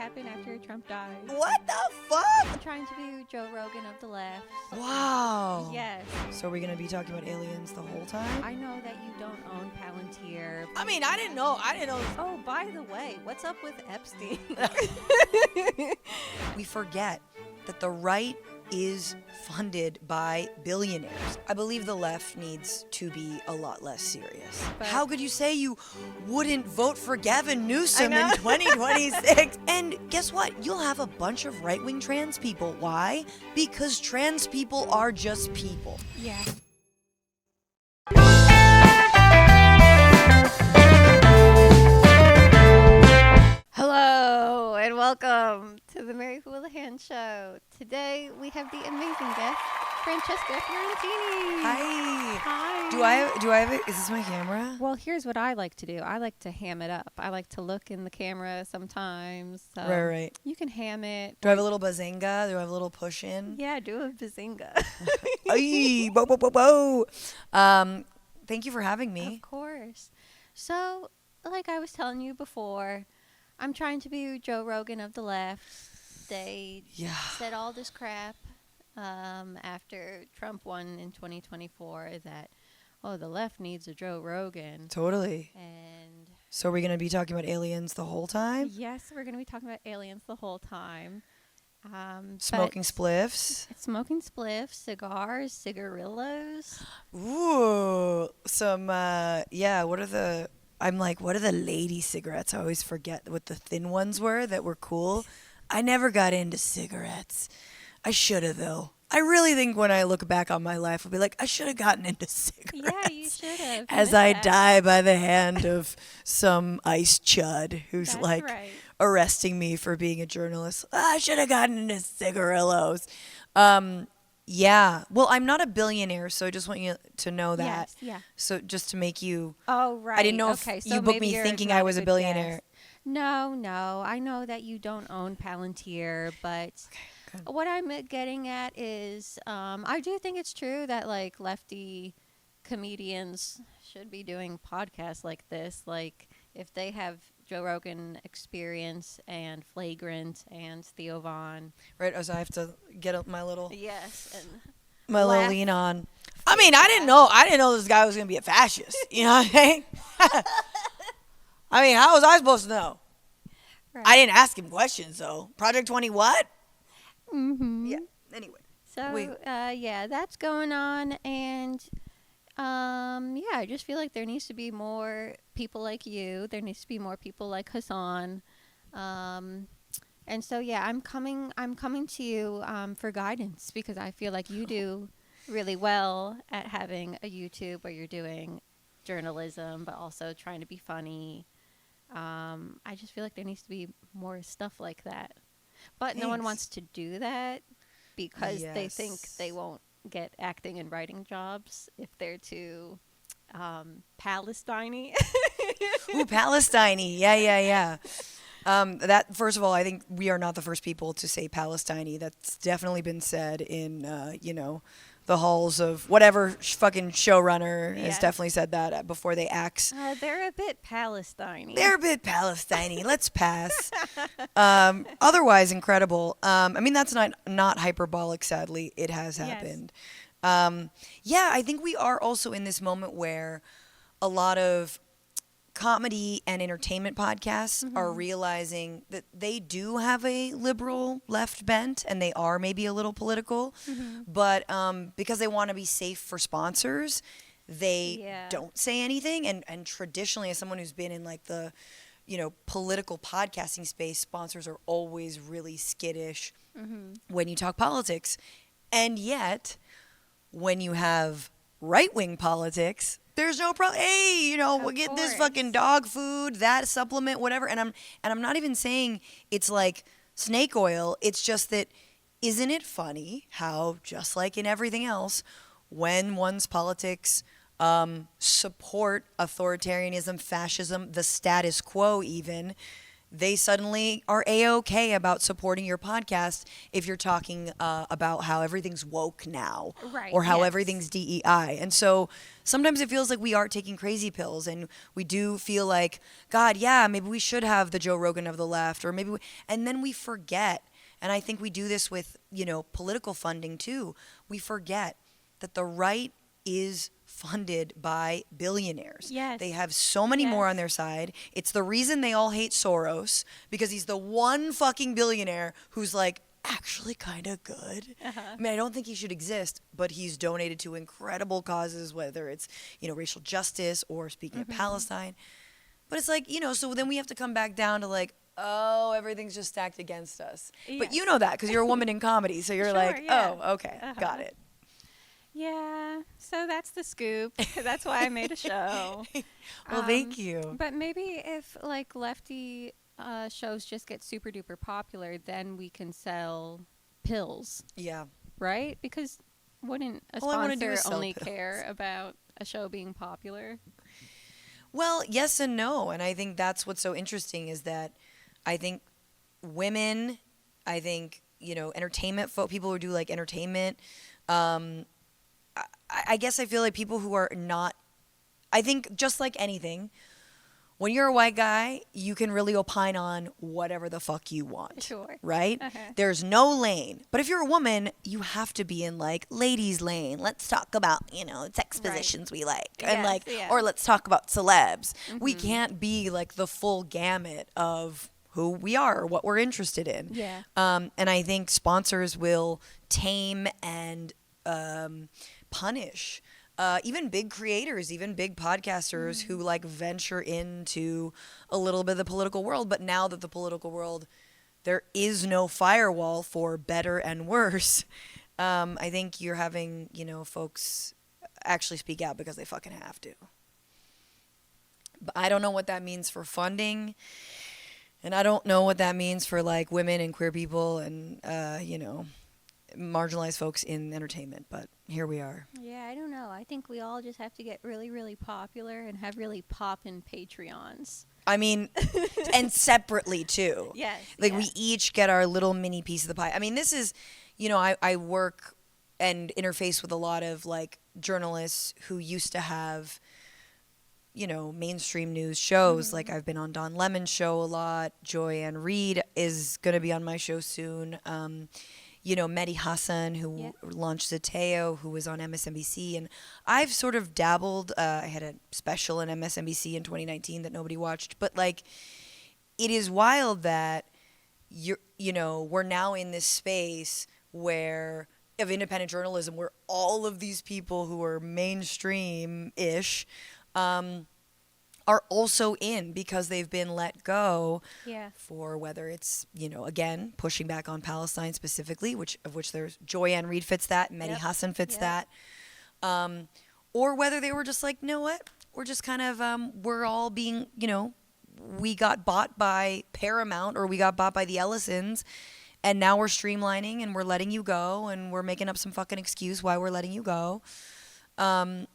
happen after Trump died. What the fuck? I'm trying to be Joe Rogan of the left. Wow. Yes. So are we going to be talking about aliens the whole time? I know that you don't own Palantir. I mean, I didn't know. Oh, by the way, what's up with Epstein? We forget that the right is funded by billionaires. I believe the left needs to be a lot less serious. But how could you say you wouldn't vote for Gavin Newsom I in know. 2026? And guess what? You'll have a bunch of right-wing trans people. Why? Because trans people are just people. yeah. Hello and welcome to the Mary Houlihan show. Today we have the amazing guest, Francesca Fiorentini. Hi. Hi. Do I have it? Is this my camera? Well, here's what I like to do. I like to ham it up. I like to look in the camera sometimes. So Right. You can ham it. Do I have a little bazinga? Do I have a little push in? Yeah, do a bazinga. Ay, whoa, whoa, whoa, whoa. Thank you for having me. Of course. So, like I was telling you before, I'm trying to be Joe Rogan of the left. They Yeah. said all this crap after Trump won in 2024 that, oh, the left needs a Joe Rogan. Totally. And So we're going to be talking about aliens the whole time? yes, we're going to be talking about aliens the whole time. Smoking but spliffs? Smoking spliffs, cigars, cigarillos. Ooh. Some, what are the... I'm like, what are the lady cigarettes? I always forget what the thin ones were that were cool. I never got into cigarettes. I should have, though. I really think when I look back on my life, I'll be like, I should have gotten into cigarettes. Yeah, you should have. As I die by the hand of some ice chud who's That's like right. arresting me for being a journalist. I should have gotten into cigarillos. Yeah. Well, I'm not a billionaire, so I just want you to know that. Yes, yeah. So just to make you... Oh, right. I didn't know okay, if so you booked maybe me you're thinking not I was a good billionaire. guest. No. I know that you don't own Palantir, but good. what I'm getting at is I do think it's true that, like, lefty comedians should be doing podcasts like this. Like, if they have Joe Rogan Experience and Flagrant and Theo Von. Right, so I have to get up my little Yes, and little laugh. lean on. I mean, I didn't know this guy was going to be a fascist. You know what I mean? I mean, how was I supposed to know? Right. I didn't ask him questions, though. Project 20 what? Mm-hmm. Yeah, anyway. So, yeah, that's going on, and, yeah, I just feel like there needs to be more people like you. There needs to be more people like Hassan. And so, yeah, I'm coming to you for guidance because I feel like you do really well at having a YouTube where you're doing journalism, but also trying to be funny. I just feel like there needs to be more stuff like that. But no one Thanks. wants to do that because they think Yes. they won't get acting and writing jobs if they're too Palestine-y. Ooh, Palestine. Yeah. That, first of all, I think we are not the first people to say Palestine. That's definitely been said in, the halls of whatever fucking showrunner has Yes. definitely said that before they axe. They're a bit Palestine-y. They're a bit Palestine-y. Let's pass. Otherwise, incredible. I mean, that's not hyperbolic, sadly. It has Yes. happened. Yeah, I think we are also in this moment where a lot of comedy and entertainment podcasts are realizing that they do have a liberal left bent and they are maybe a little political, but because they want to be safe for sponsors, they don't say anything. And traditionally, as someone who's been in like the political podcasting space, sponsors are always really skittish when you talk politics. And yet, when you have right-wing politics, there's no problem. Hey, we'll get this fucking dog food, that supplement, whatever. And I'm not even saying it's like snake oil. It's just that, isn't it funny how, just like in everything else, when one's politics support authoritarianism, fascism, the status quo even, they suddenly are A-OK about supporting your podcast if you're talking about how everything's woke now, Right, or how yes. everything's DEI. And so sometimes it feels like we are taking crazy pills, and we do feel like, God, yeah, maybe we should have the Joe Rogan of the left, or maybe and then we forget. And I think we do this with, political funding too. We forget that the right is funded by billionaires. Yes. They have so many more Yes. on their side. It's the reason they all hate Soros, because he's the one fucking billionaire who's like actually kind of good. I mean, I don't think he should exist, but he's donated to incredible causes, whether it's, racial justice or speaking of Palestine. But it's like, so then we have to come back down to like, oh, everything's just stacked against us. But you know that because you're a woman in comedy. So you're Sure, like, yeah. oh, okay, got it. Yeah, so that's the scoop. That's why I made a show. Well, thank you. But maybe if like Lefty shows just get super duper popular, then we can sell pills, Yeah. right? Because wouldn't a All I wanna do sponsor is sell only pills. care about a show being popular? Well, yes and no. And I think that's what's so interesting is that I think women, entertainment people who do like entertainment, I guess I feel like people who are not, I think just like anything, when you're a white guy, you can really opine on whatever the fuck you want. Sure. Right? There's no lane. But if you're a woman, you have to be in like ladies' lane. Let's talk about, sex Right. positions we like. Yes, And like, yeah. or let's talk about celebs. We can't be like the full gamut of who we are or what we're interested in. Yeah. And I think sponsors will tame and punish even big creators, even big podcasters who like venture into a little bit of the political world. But now that the political world, there is no firewall for better and worse. I think you're having, folks actually speak out because they fucking have to. But I don't know what that means for funding. And I don't know what that means for like women and queer people and, marginalized folks in entertainment, but here we are. Yeah, I don't know. I think we all just have to get really, really popular and have really poppin' Patreons. I mean, and separately too. Yes. Like yeah. we each get our little mini piece of the pie. I mean, this is, I work and interface with a lot of like journalists who used to have, mainstream news shows. Like I've been on Don Lemon's show a lot. Joy-Ann Reid is going to be on my show soon. Mary Houlihan, who launched Zateo, who was on MSNBC. And I've sort of dabbled. I had a special in MSNBC in 2019 that nobody watched. But, like, it is wild that, we're now in this space of independent journalism where all of these people who are mainstream-ish are also in because they've been let go for whether it's, again, pushing back on Palestine specifically, of which there's Joy-Ann Reid fits that, Mary Houlihan fits that, or whether they were just like, you know what, we're just kind of, we're all being, we got bought by Paramount or we got bought by the Ellisons, and now we're streamlining and we're letting you go and we're making up some fucking excuse why we're letting you go. And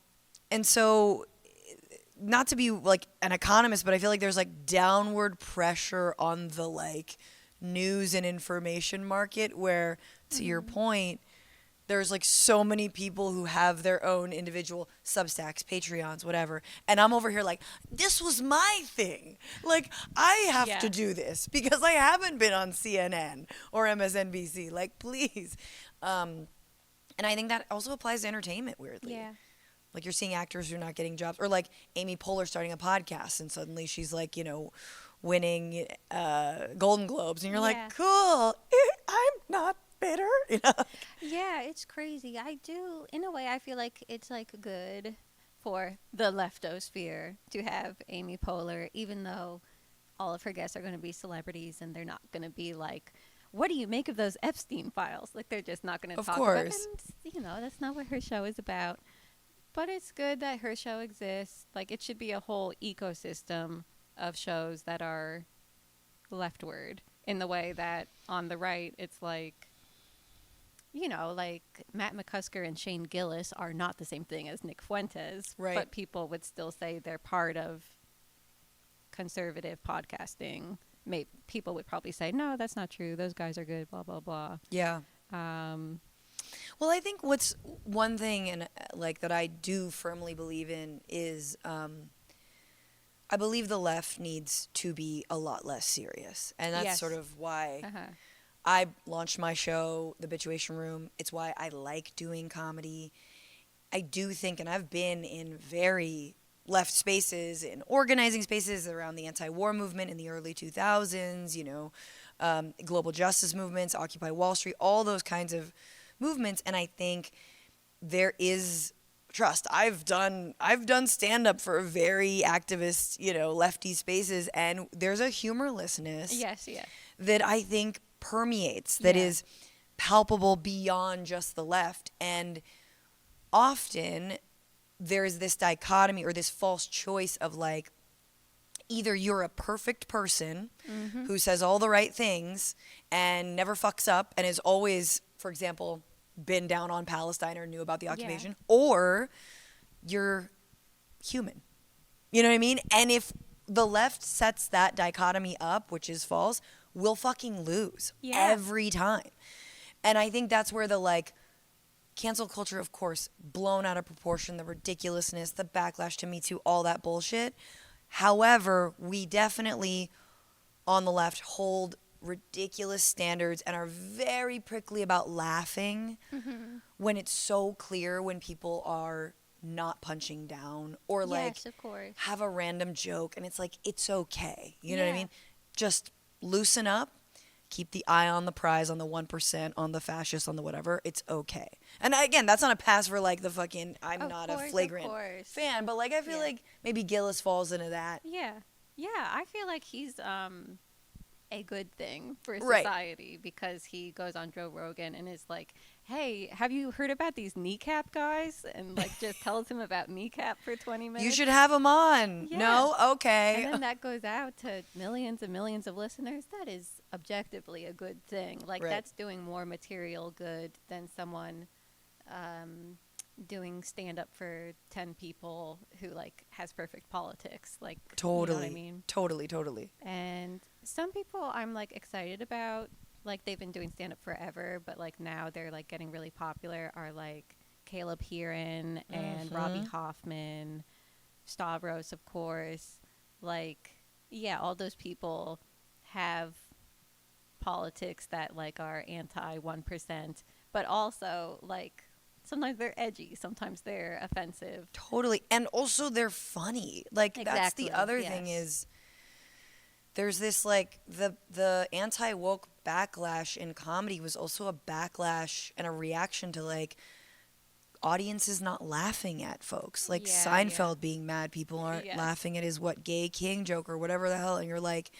so, not to be like an economist, but I feel like there's like downward pressure on the like news and information market where, to your point, there's like so many people who have their own individual Substacks, Patreons, whatever. And I'm over here like, this was my thing. Like, I have to do this because I haven't been on CNN or MSNBC. Like, please. And I think that also applies to entertainment, weirdly. Yeah. Like you're seeing actors who are not getting jobs, or like Amy Poehler starting a podcast and suddenly she's like, winning Golden Globes, and you're like, cool, I'm not bitter, Yeah, it's crazy. In a way, I feel like it's like good for the leftosphere to have Amy Poehler, even though all of her guests are going to be celebrities and they're not going to be like, what do you make of those Epstein files? Like they're just not going to talk about it. And, that's not what her show is about. But it's good that her show exists. Like, it should be a whole ecosystem of shows that are leftward in the way that on the right, it's like, like Matt McCusker and Shane Gillis are not the same thing as Nick Fuentes. Right. But people would still say they're part of conservative podcasting. people would probably say, no, that's not true. Those guys are good, blah, blah, blah. Yeah. Well, I think what's one thing and like that I do firmly believe in is I believe the left needs to be a lot less serious. And that's Yes. sort of why I launched my show, The Bitchuation Room. It's why I like doing comedy. I do think, and I've been in very left spaces, in organizing spaces around the anti-war movement in the early 2000s, you know, global justice movements, Occupy Wall Street, all those kinds of movements. And I think there is trust. I've done stand-up for very activist, you know, lefty spaces, and there's a humorlessness that I think permeates, that is palpable beyond just the left. And often there's this dichotomy or this false choice of like, either you're a perfect person who says all the right things and never fucks up and is always, for example, been down on Palestine or knew about the occupation, or you're human. You know what I mean? And if the left sets that dichotomy up, which is false, we'll fucking lose every time. And I think that's where the like cancel culture, of course, blown out of proportion, the ridiculousness, the backlash to Me Too, all that bullshit. However, we definitely on the left hold ridiculous standards and are very prickly about laughing when it's so clear when people are not punching down or like of course. have a random joke and it's like, it's okay. You know what I mean? Just loosen up, keep the eye on the prize, on the 1%, on the fascists, on the whatever. It's okay. And again, that's not a pass for like the fucking, I'm not a flagrant fan, but like I feel like maybe Gillis falls into that. Yeah. I feel like he's a good thing for society because he goes on Joe Rogan and is like, hey, have you heard about these kneecap guys? And like just tells him about kneecap for 20 minutes. You should have him on. No? Okay. And then that goes out to millions and millions of listeners. That is objectively a good thing. Like that's doing more material good than someone doing stand-up for 10 people who like has perfect politics. Like, totally. You know what I mean? Totally. And some people I'm like excited about, like they've been doing stand-up forever, but like now they're like getting really popular, are like Caleb Heeran and Robbie Hoffman, Stavros, of course. Like, all those people have politics that like are anti 1%, but also like sometimes they're edgy, sometimes they're offensive. Totally. And also they're funny. Like that's the other thing is there's this like the anti-woke backlash in comedy was also a backlash and a reaction to like audiences not laughing at folks. Like Seinfeld being mad people aren't laughing at his gay king joke or whatever the hell, and you're like,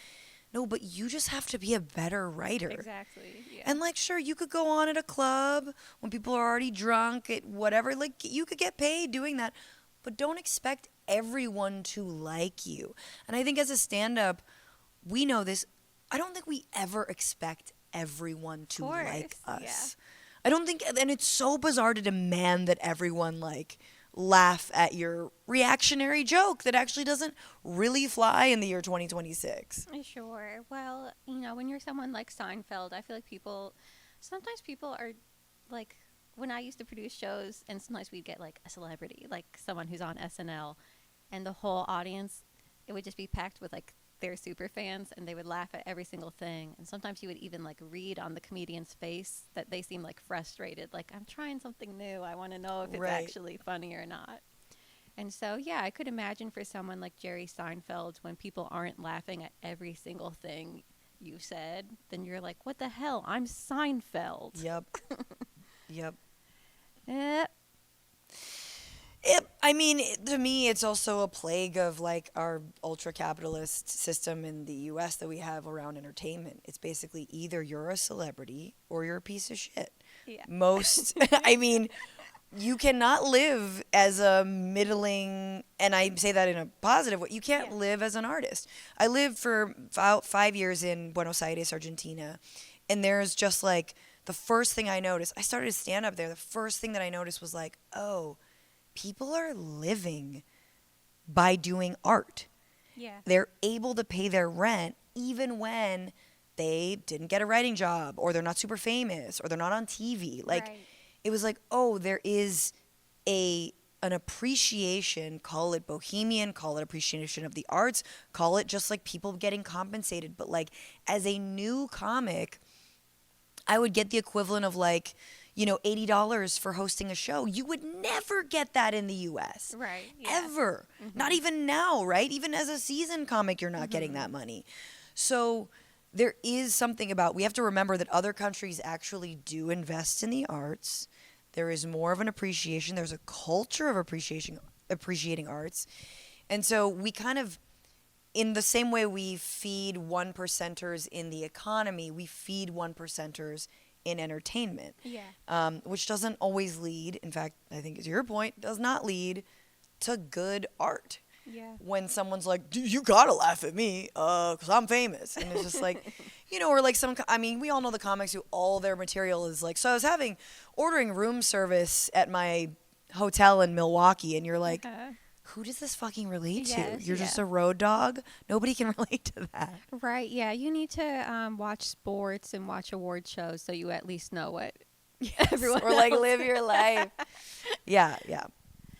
no, but you just have to be a better writer. Exactly. Yeah. And like, sure, you could go on at a club when people are already drunk at whatever. Like, you could get paid doing that, but don't expect everyone to like you. And I think as a stand-up, we know this. I don't think we ever expect everyone to like us. Yeah. I don't think, and it's so bizarre to demand that everyone like laugh at your reactionary joke that actually doesn't really fly in the year 2026. Sure. Well, you know, when you're someone like Seinfeld, I feel like sometimes people are like, when I used to produce shows and sometimes we'd get like a celebrity, like someone who's on SNL, and the whole audience, it would just be packed with like their super fans and they would laugh at every single thing. And sometimes you would even like read on the comedian's face that they seem like frustrated, like, I'm trying something new, I want to know if it's actually funny or not. And so I could imagine for someone like Jerry Seinfeld, when people aren't laughing at every single thing you said, then you're like, what the hell, I'm Seinfeld. Yep. I mean, to me, it's also a plague of like our ultra-capitalist system in the U.S. that we have around entertainment. It's basically either you're a celebrity or you're a piece of shit. Yeah. I mean, you cannot live as a middling, and I say that in a positive way, you can't live as an artist. I lived for about 5 years in Buenos Aires, Argentina, and there's just like, the first thing I noticed, I started to stand up there, the first thing that I noticed was like, oh, people are living by doing art. Yeah. They're able to pay their rent even when they didn't get a writing job or they're not super famous or they're not on TV. Like, Right. it was like, oh, there is an appreciation, call it bohemian, call it appreciation of the arts, call it just like people getting compensated. But like, as a new comic, I would get the equivalent of like, $80 for hosting a show. You would never get that in the US. Right. Yeah. Ever. Not even now, right? Even as a seasoned comic, you're not getting that money. So there is something about, we have to remember that other countries actually do invest in the arts. There is more of an appreciation. There's a culture of appreciating arts. And so we kind of, in the same way we feed 1%ers in the economy, we feed 1%ers in entertainment. Yeah. Which doesn't always lead, in fact, I think to your point, does not lead to good art. Yeah. When someone's like, "Dude, you gotta laugh at me, because I'm famous," and it's just like, or like we all know the comics who all their material is like, so I was ordering room service at my hotel in Milwaukee, and you're like, who does this fucking relate to? Yes, You're just a road dog? Nobody can relate to that. Right. Yeah. You need to watch sports and watch award shows so you at least know what everyone Or like else live your life. Yeah.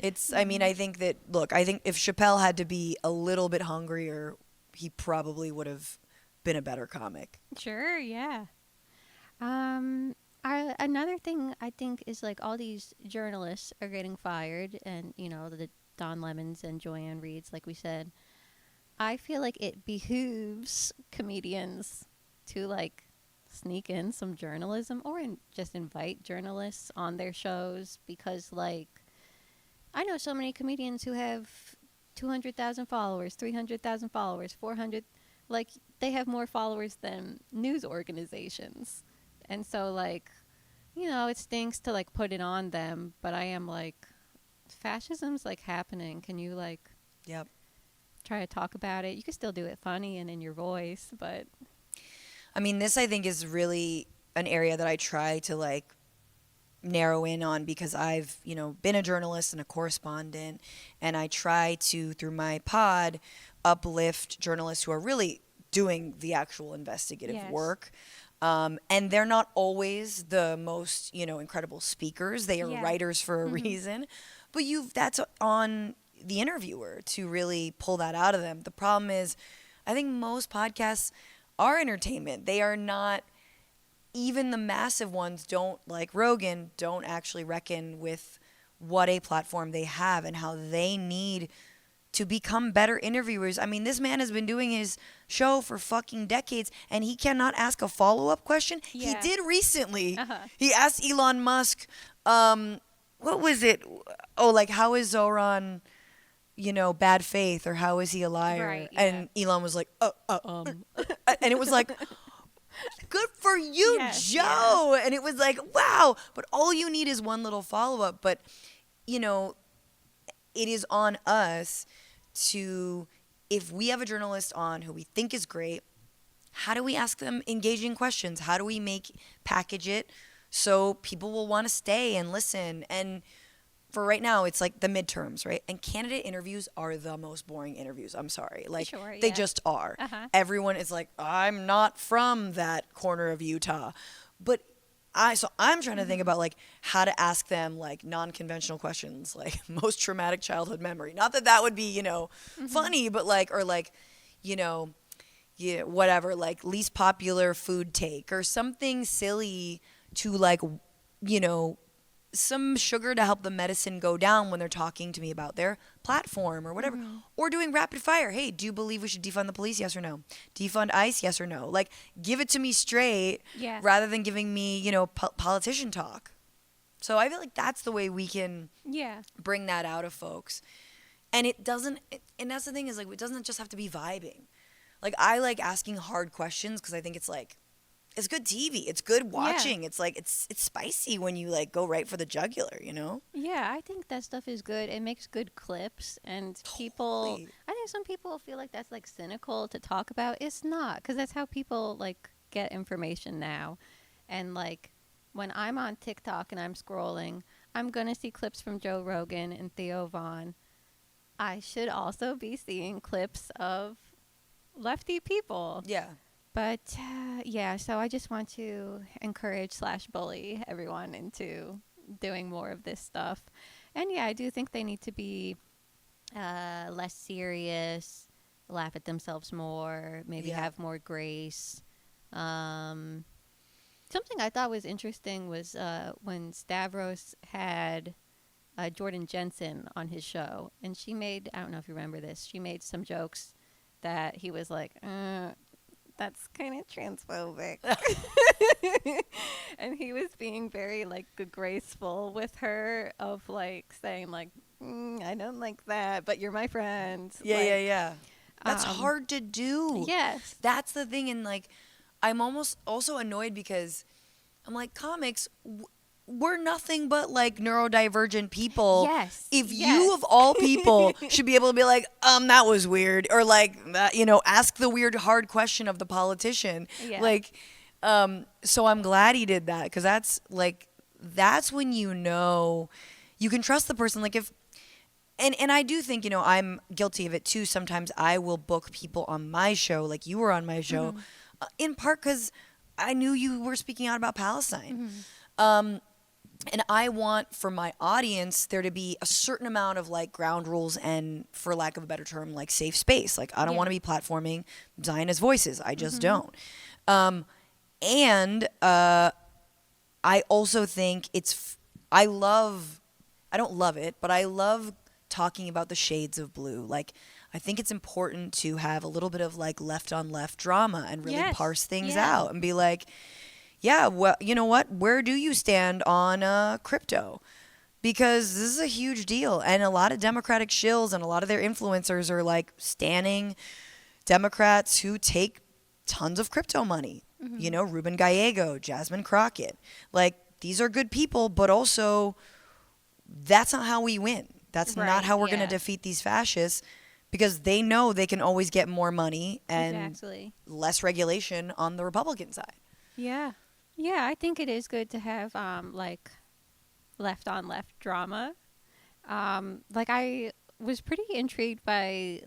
It's, I think if Chappelle had to be a little bit hungrier, he probably would have been a better comic. Sure, yeah. Another thing I think is like all these journalists are getting fired, and the Don Lemons and Joanne Reeds, like we said. I feel like it behooves comedians to like sneak in some journalism or just invite journalists on their shows, because like I know so many comedians who have 200,000 followers, 300,000 followers, 400, like they have more followers than news organizations. And so like, it stinks to like put it on them, but I am like, fascism's like happening. Can you like try to talk about it? You can still do it funny and in your voice, but this I think is really an area that I try to like narrow in on, because I've, been a journalist and a correspondent, and I try to, through my pod, uplift journalists who are really doing the actual investigative work. And they're not always the most, incredible speakers. They are writers for a reason. But that's on the interviewer to really pull that out of them. The problem is, I think most podcasts are entertainment. They are not, even the massive ones don't, like Rogan, don't actually reckon with what a platform they have and how they need to become better interviewers. This man has been doing his show for fucking decades, and he cannot ask a follow-up question. Yeah. He did recently. He asked Elon Musk, what was it? Oh, like, how is Zoran, bad faith, or how is he a liar? Right, yeah. And Elon was like, and it was like, good for you, Yes, Joe. Yeah. And it was like, wow. But all you need is one little follow-up. But, it is on us to, if we have a journalist on who we think is great, how do we ask them engaging questions? How do we package it so people will want to stay and listen? And for right now, it's like the midterms, right? And candidate interviews are the most boring interviews. I'm sorry. Like, Sure, they yeah. just are. Everyone is like, I'm not from that corner of Utah. But I'm trying to think about like how to ask them like non-conventional questions, like most traumatic childhood memory. Not that would be, funny, but like, or like, whatever, like least popular food take or something silly to like, some sugar to help the medicine go down when they're talking to me about their platform or whatever. Or doing rapid fire. Hey, do you believe we should defund the police? Yes or no? Defund ICE? Yes or no? Like, give it to me straight rather than giving me, politician talk. So I feel like that's the way we can bring that out of folks. And it doesn't, and that's the thing is like, it doesn't just have to be vibing. Like, I like asking hard questions because I think it's like, it's good TV. It's good watching. Yeah. It's like it's spicy when you like go right for the jugular, Yeah, I think that stuff is good. It makes good clips, and people. I think some people feel like that's like cynical to talk about. It's not, because that's how people like get information now. And like when I'm on TikTok and I'm scrolling, I'm gonna see clips from Joe Rogan and Theo Vaughn. I should also be seeing clips of lefty people. Yeah. But yeah, so I just want to encourage / bully everyone into doing more of this stuff. And yeah, I do think they need to be less serious, laugh at themselves more, maybe have more grace. Something I thought was interesting was when Stavros had Jordan Jensen on his show, and she made, I don't know if you remember this, she made some jokes that he was like, that's kind of transphobic. And he was being very like graceful with her, of like saying like, I don't like that, but you're my friend. Yeah. That's hard to do. Yes. That's the thing. And like, I'm almost also annoyed because I'm like, comics, we're nothing but like neurodivergent people. Yes. If you of all people should be able to be like, that was weird, or like that, ask the weird hard question of the politician. Yeah. Like, so I'm glad he did that, because that's when you can trust the person. Like and I do think, I'm guilty of it too. Sometimes I will book people on my show, like you were on my show, in part because I knew you were speaking out about Palestine. And I want for my audience there to be a certain amount of like ground rules and, for lack of a better term, like safe space. Like I don't want to be platforming Zionist voices. I just don't. And I also think I don't love it, but I love talking about the shades of blue. Like, I think it's important to have a little bit of like left on left drama and really parse things out and be like, yeah, well, you know what? Where do you stand on crypto? Because this is a huge deal. And a lot of Democratic shills and a lot of their influencers are like standing Democrats who take tons of crypto money. Ruben Gallego, Jasmine Crockett. Like, these are good people, but also that's not how we win. That's not how we're going to defeat these fascists, because they know they can always get more money and less regulation on the Republican side. Yeah. Yeah, I think it is good to have like left on left drama. Like, I was pretty intrigued by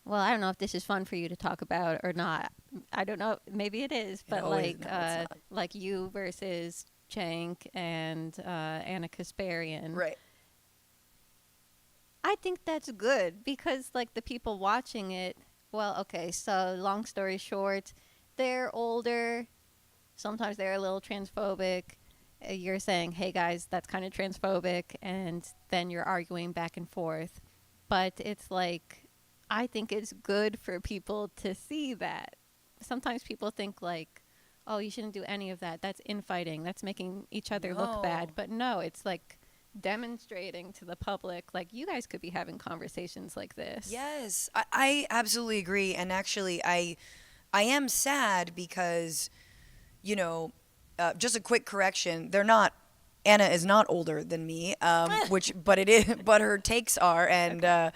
well, I don't know if this is fun for you to talk about or not. I don't know, maybe it is, but like you versus Cenk and Anna Kasparian. Right. I think that's good, because like the people watching it, well, okay, so long story short, they're older. Sometimes they're a little transphobic. You're saying, hey guys, that's kind of transphobic, and then you're arguing back and forth. But it's like, I think it's good for people to see that. Sometimes people think like, oh, you shouldn't do any of that. That's infighting. That's making each other look bad. But no, it's like demonstrating to the public, like, you guys could be having conversations like this. Yes, I absolutely agree. And actually, I am sad because, just a quick correction, Anna is not older than me, but her takes are, and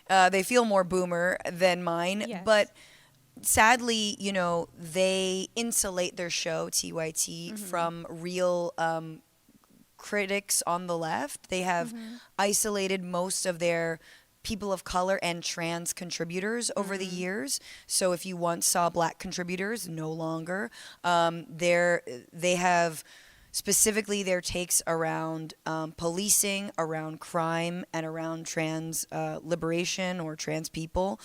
they feel more boomer than mine. Yes. But sadly, they insulate their show, TYT, from real critics on the left. They have isolated most of their people of color and trans contributors over the years. So if you once saw black contributors, no longer. They have specifically their takes around policing, around crime, and around trans liberation or trans people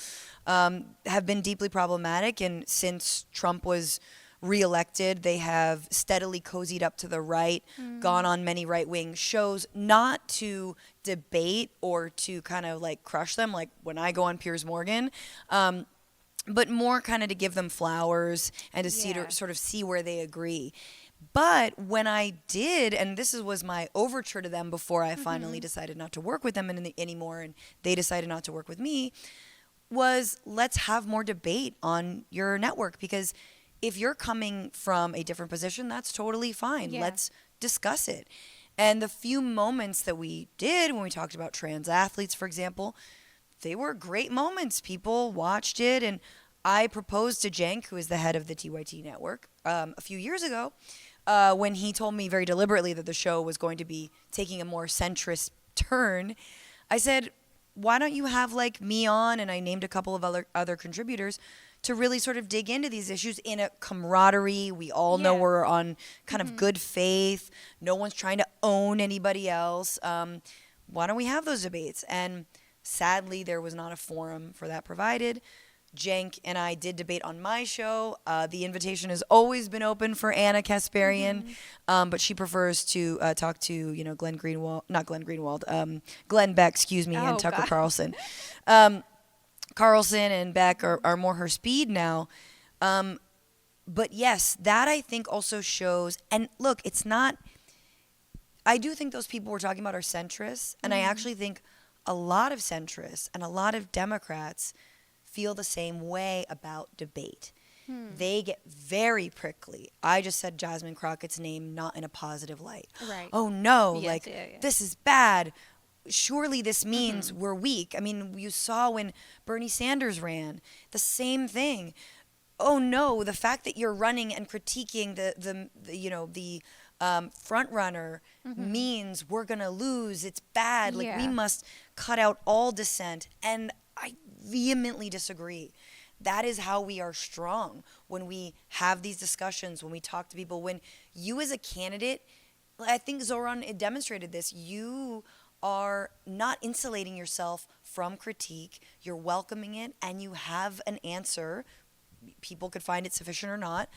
have been deeply problematic. And since Trump was reelected, they have steadily cozied up to the right, gone on many right-wing shows, not to debate or to kind of like crush them, like when I go on Piers Morgan, but more kind of to give them flowers and to see where they agree. But when I did, and this was my overture to them before I finally decided not to work with them anymore, and they decided not to work with me, was let's have more debate on your network, because if you're coming from a different position, that's totally fine. Yeah. Let's discuss it. And the few moments that we did when we talked about trans athletes, for example, they were great moments. People watched it. And I proposed to Cenk, who is the head of the TYT network, a few years ago, when he told me very deliberately that the show was going to be taking a more centrist turn. I said, why don't you have like me on, and I named a couple of other contributors to really sort of dig into these issues in a camaraderie. We all know Yeah. we're on kind of good faith. No one's trying to own anybody else. Why don't we have those debates? And sadly, there was not a forum for that provided. Cenk and I did debate on my show. The invitation has always been open for Anna Kasparian, but she prefers to talk to, you know, Glenn Beck, excuse me, and Oh, Tucker God. Carlson. Carlson and Beck are more her speed now. But yes, that I think also shows, and look, it's not, I do think those people we're talking about are centrists, and I actually think a lot of centrists and a lot of Democrats feel the same way about debate. They get very prickly. I just said Jasmine Crockett's name not in a positive light. Right. Oh no, Yes, like yeah. this is bad. Surely this means we're weak. I mean, you saw when Bernie Sanders ran, the same thing. Oh no, the fact that you're running and critiquing the front runner means we're gonna lose. It's bad. Like we Yeah. must cut out all dissent. And I vehemently disagree. That is how we are strong, when we have these discussions, when we talk to people. When you as a candidate, I think Zoran demonstrated this, you are not insulating yourself from critique. You're welcoming it, and you have an answer. People could find it sufficient or not,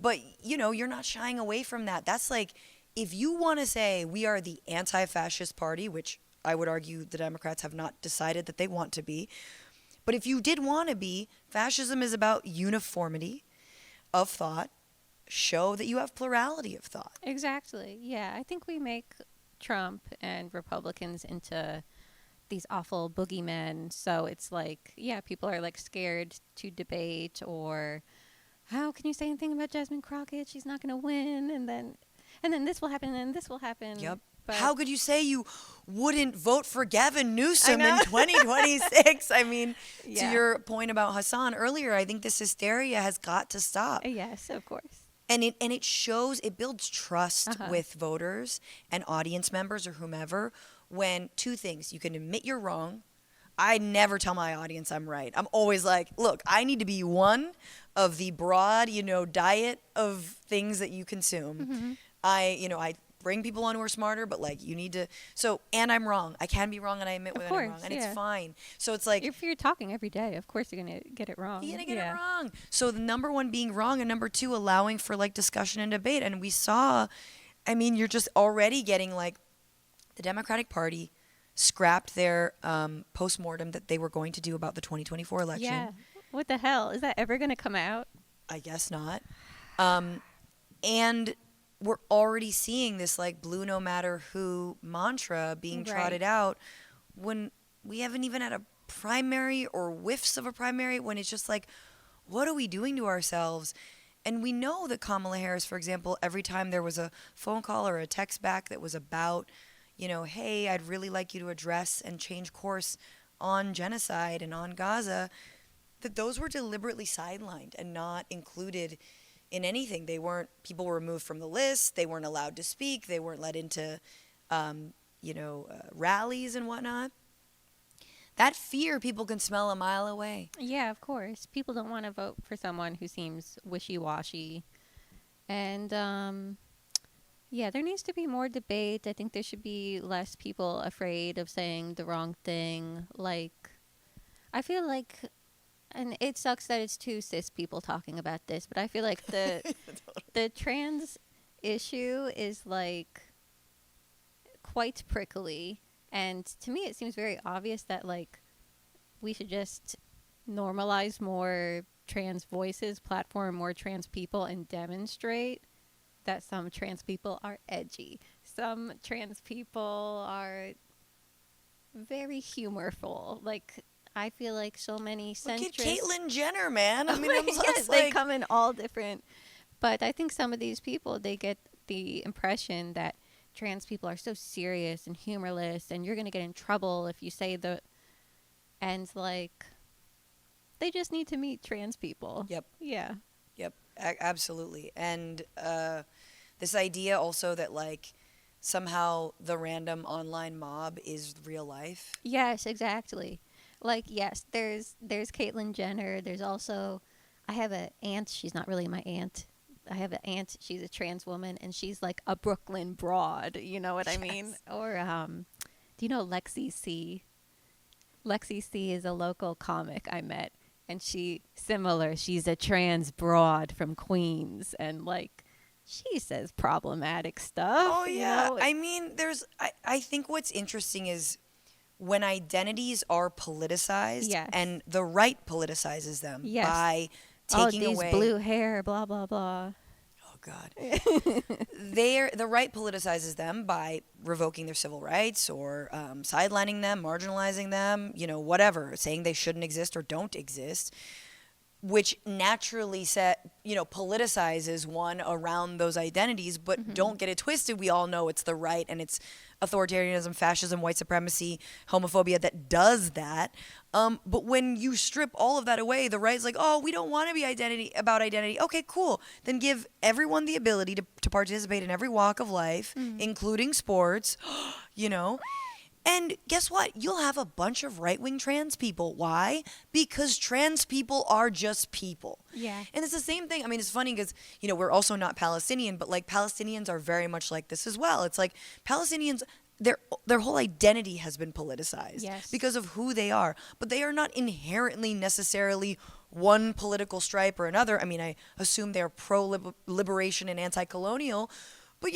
but you know, you're not shying away from that. That's like, if you want to say we are the anti-fascist party, which I would argue the Democrats have not decided that they want to be, but if you did want to be, fascism is about uniformity of thought. Show that you have plurality of thought. Exactly. Yeah, I think we make Trump and Republicans into these awful boogeymen. So it's like, yeah, people are like scared to debate, or how can you say anything about Jasmine Crockett? She's not going to win, and then this will happen, and this will happen. Yep. But How could you say you wouldn't vote for Gavin Newsom know. in 2026? I mean, to Yeah. your point about Hassan earlier, I think this hysteria has got to stop. Yes, of course. And it shows, it builds trust with voters and audience members or whomever, when two things: you can admit you're wrong. I never tell my audience I'm right. I'm always like, look, I need to be one of the broad, diet of things that you consume. I bring people on who are smarter, but like you need to. So, and I'm wrong. I can be wrong, and I admit when I'm wrong, and it's fine. So it's like, if you're talking every day, of course you're gonna get it wrong. you're gonna get it wrong. So the number one being wrong, and number two allowing for like discussion and debate. And we saw, I mean, you're just already getting like the Democratic Party scrapped their postmortem that they were going to do about the 2024 election. Yeah. What the hell? Is that ever gonna come out? I guess not. And we're already seeing this like blue no matter who mantra being trotted out when we haven't even had a primary or whiffs of a primary, when it's just like, what are we doing to ourselves? And we know that Kamala Harris, for example, every time there was a phone call or a text back that was about, hey, I'd really like you to address and change course on genocide and on Gaza, that those were deliberately sidelined and not included in anything. People were removed from the list. They weren't allowed to speak. They weren't let into, rallies and whatnot. That fear people can smell a mile away. Yeah, of course. People don't want to vote for someone who seems wishy-washy. And, yeah, there needs to be more debate. I think there should be less people afraid of saying the wrong thing. Like, I feel like, and it sucks that it's two cis people talking about this, but I feel like the trans issue is like quite prickly. And to me, it seems very obvious that like we should just normalize more trans voices, platform more trans people, and demonstrate that some trans people are edgy. Some trans people are very humorful. Like, I feel like so many centrists. Look at Caitlyn Jenner, man. I mean, yes, they come in all different. But I think some of these people, they get the impression that trans people are so serious and humorless, and you're going to get in trouble if you say the. And like, they just need to meet trans people. Yep. Yeah. Yep. Absolutely. And this idea also that like somehow the random online mob is real life. Yes, exactly. Like, yes, there's Caitlyn Jenner. There's also, I have an aunt. She's not really my aunt. I have an aunt. She's a trans woman, and she's like a Brooklyn broad. You know what I mean? Yes. Or do you know Lexi C? Lexi C is a local comic I met, and she's a trans broad from Queens, and like she says problematic stuff. Oh, yeah. You know? I mean, I think what's interesting is when identities are politicized Yes. and the right politicizes them Yes. by taking these away. blue hair, blah blah blah. Oh, God. The right politicizes them by revoking their civil rights or sidelining them, marginalizing them, whatever, saying they shouldn't exist or don't exist, which naturally politicizes one around those identities. But don't get it twisted. We all know it's the right and it's authoritarianism, fascism, white supremacy, homophobia that does that. But when you strip all of that away, the right's like, oh, we don't want to be about identity. Okay, cool. Then give everyone the ability to participate in every walk of life, including sports, And guess what? You'll have a bunch of right-wing trans people. Why? Because trans people are just people. Yeah. And it's the same thing. I mean, it's funny because, we're also not Palestinian, but like Palestinians are very much like this as well. It's like Palestinians, their whole identity has been politicized because of who they are. But they are not inherently necessarily one political stripe or another. I mean, I assume they're pro-liberation and anti-colonial, but,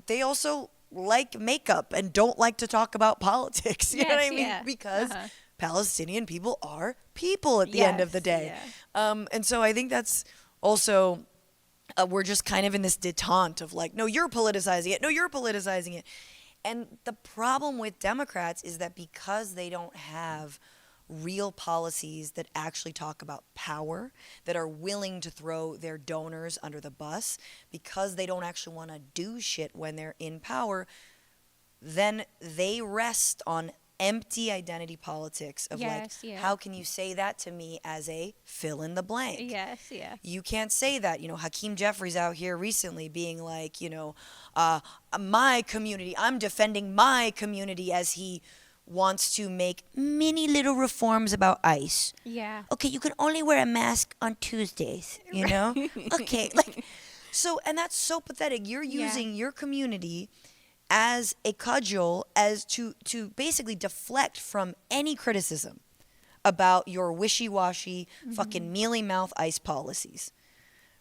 they also like makeup and don't like to talk about politics. You know what I mean? Yeah. Because Palestinian people are people at the end of the day. Yeah. And so I think that's also, we're just kind of in this detente of like, no, you're politicizing it. No, you're politicizing it. And the problem with Democrats is that because they don't have real policies that actually talk about power, that are willing to throw their donors under the bus, because they don't actually want to do shit when they're in power, then they rest on empty identity politics of how can you say that to me as a fill in the blank? Yes, yeah. You can't say that. Hakeem Jeffries out here recently being like, my community, I'm defending my community as he wants to make mini little reforms about ICE. Yeah. Okay, you can only wear a mask on Tuesdays, Okay, and that's so pathetic. You're using your community as a cudgel as to basically deflect from any criticism about your wishy-washy fucking mealy-mouth ICE policies.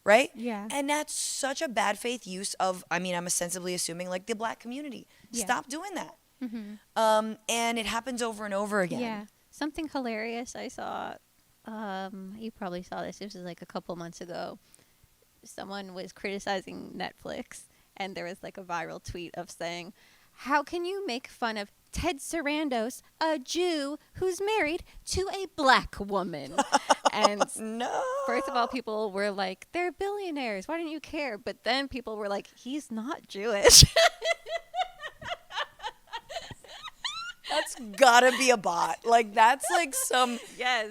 Right? Yeah. And that's such a bad faith use of, I'm ostensibly assuming, like, the black community. Yeah. Stop doing that. And it happens over and over again. Yeah. Something hilarious I saw, you probably saw this. This was like a couple months ago. Someone was criticizing Netflix, and there was like a viral tweet of saying, how can you make fun of Ted Sarandos, a Jew who's married to a black woman? And No. first of all, people were like, they're billionaires. Why didn't you care? But then people were like, he's not Jewish. That's gotta be a bot. Like, that's like some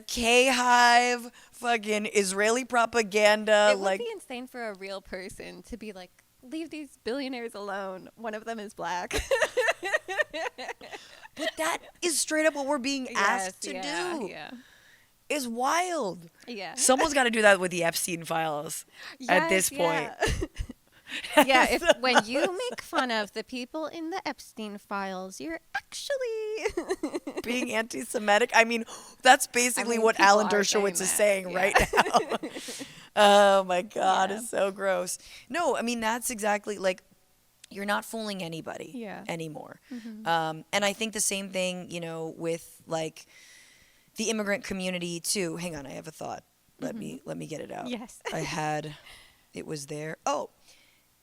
K-Hive fucking Israeli propaganda. It would be insane for a real person to be like, leave these billionaires alone. One of them is black. But that is straight up what we're being asked to do. Yeah. Is wild. Yeah. Someone's got to do that with the Epstein files at this point. Yeah, when you make fun of the people in the Epstein files, you're actually being anti-Semitic. I mean, that's basically what Alan Dershowitz is saying right now. Oh my God, it's so gross. No, I mean, that's exactly like, you're not fooling anybody anymore. And I think the same thing, with like the immigrant community too. Hang on, I have a thought. Let me get it out. Yes. It was there. Oh,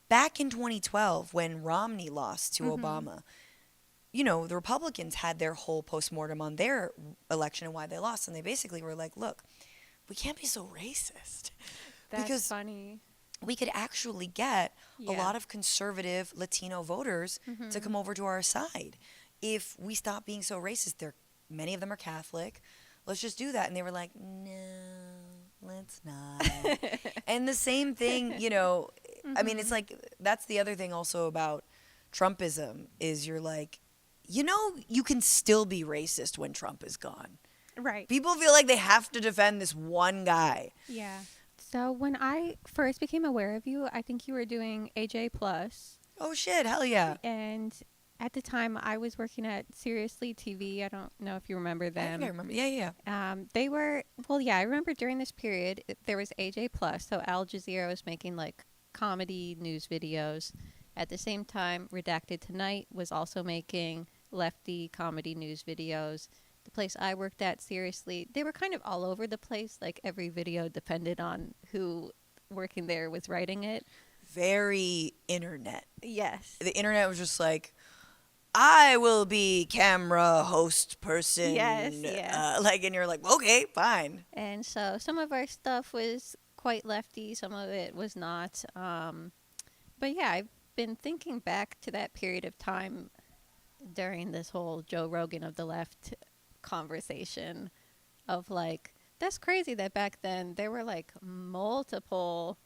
back in 2012 when Romney lost to Obama, the Republicans had their whole postmortem on their election and why they lost. And they basically were like, look, we can't be so racist. That's funny. We could actually get a lot of conservative Latino voters to come over to our side if we stop being so racist. Many of them are Catholic. Let's just do that. And they were like, no, let's not. And the same thing, I mean, it's like, that's the other thing also about Trumpism is you're like, you can still be racist when Trump is gone. Right. People feel like they have to defend this one guy. Yeah. So when I first became aware of you, I think you were doing AJ Plus. Oh shit, hell yeah. And at the time I was working at Seriously TV. I don't know if you remember them. I think I remember. Yeah. They were, well, yeah, I remember during this period there was AJ Plus. So Al Jazeera was making like comedy news videos. At the same time, Redacted Tonight was also making Lefty comedy news videos. The place I worked at, Seriously, they were kind of all over the place. Like every video depended on who working there was writing it. Very internet. Yes. The internet was just like, I will be camera host person. Yes, yeah. And you're like, okay, fine. And so some of our stuff was quite lefty, some of it was not. But yeah, I've been thinking back to that period of time during this whole Joe Rogan of the left conversation of like, that's crazy that back then there were like multiple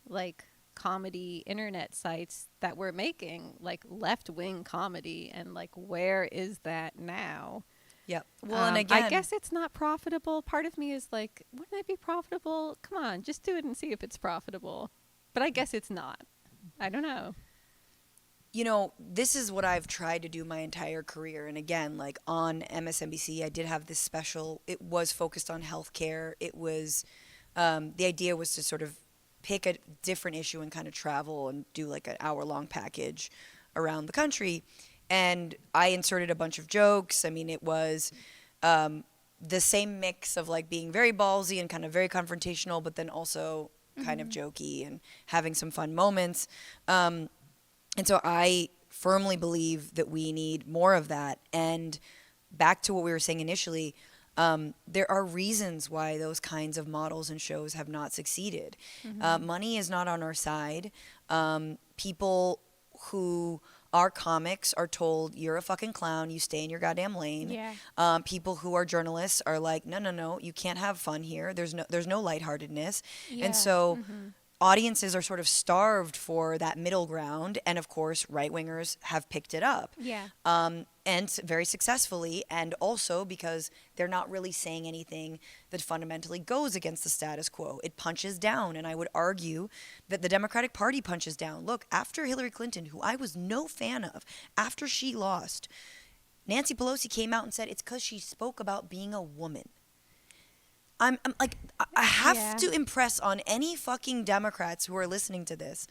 like comedy internet sites that were making like left-wing comedy, and like where is that now? Yep. Well, and again, I guess it's not profitable. Part of me is like, wouldn't it be profitable? Come on, just do it and see if it's profitable. But I guess it's not. I don't know. This is what I've tried to do my entire career. And again, like on MSNBC, I did have this special. It was focused on healthcare. It was, the idea was to sort of pick a different issue and kind of travel and do like an hour-long package around the country. And I inserted a bunch of jokes. I mean, it was the same mix of like being very ballsy and kind of very confrontational, but then also kind of jokey and having some fun moments. And so I firmly believe that we need more of that. And back to what we were saying initially, there are reasons why those kinds of models and shows have not succeeded. Money is not on our side. People who are comics are told, you're a fucking clown, you stay in your goddamn lane. Yeah. People who are journalists are like, no, you can't have fun here. There's no lightheartedness. Yeah. And so audiences are sort of starved for that middle ground, and of course right-wingers have picked it up. Yeah. And very successfully, and also because they're not really saying anything that fundamentally goes against the status quo. It punches down, and I would argue that the Democratic Party punches down. Look, after Hillary Clinton, who I was no fan of, after she lost, Nancy Pelosi came out and said it's because she spoke about being a woman. I'm like, I have to impress on any fucking Democrats who are listening to this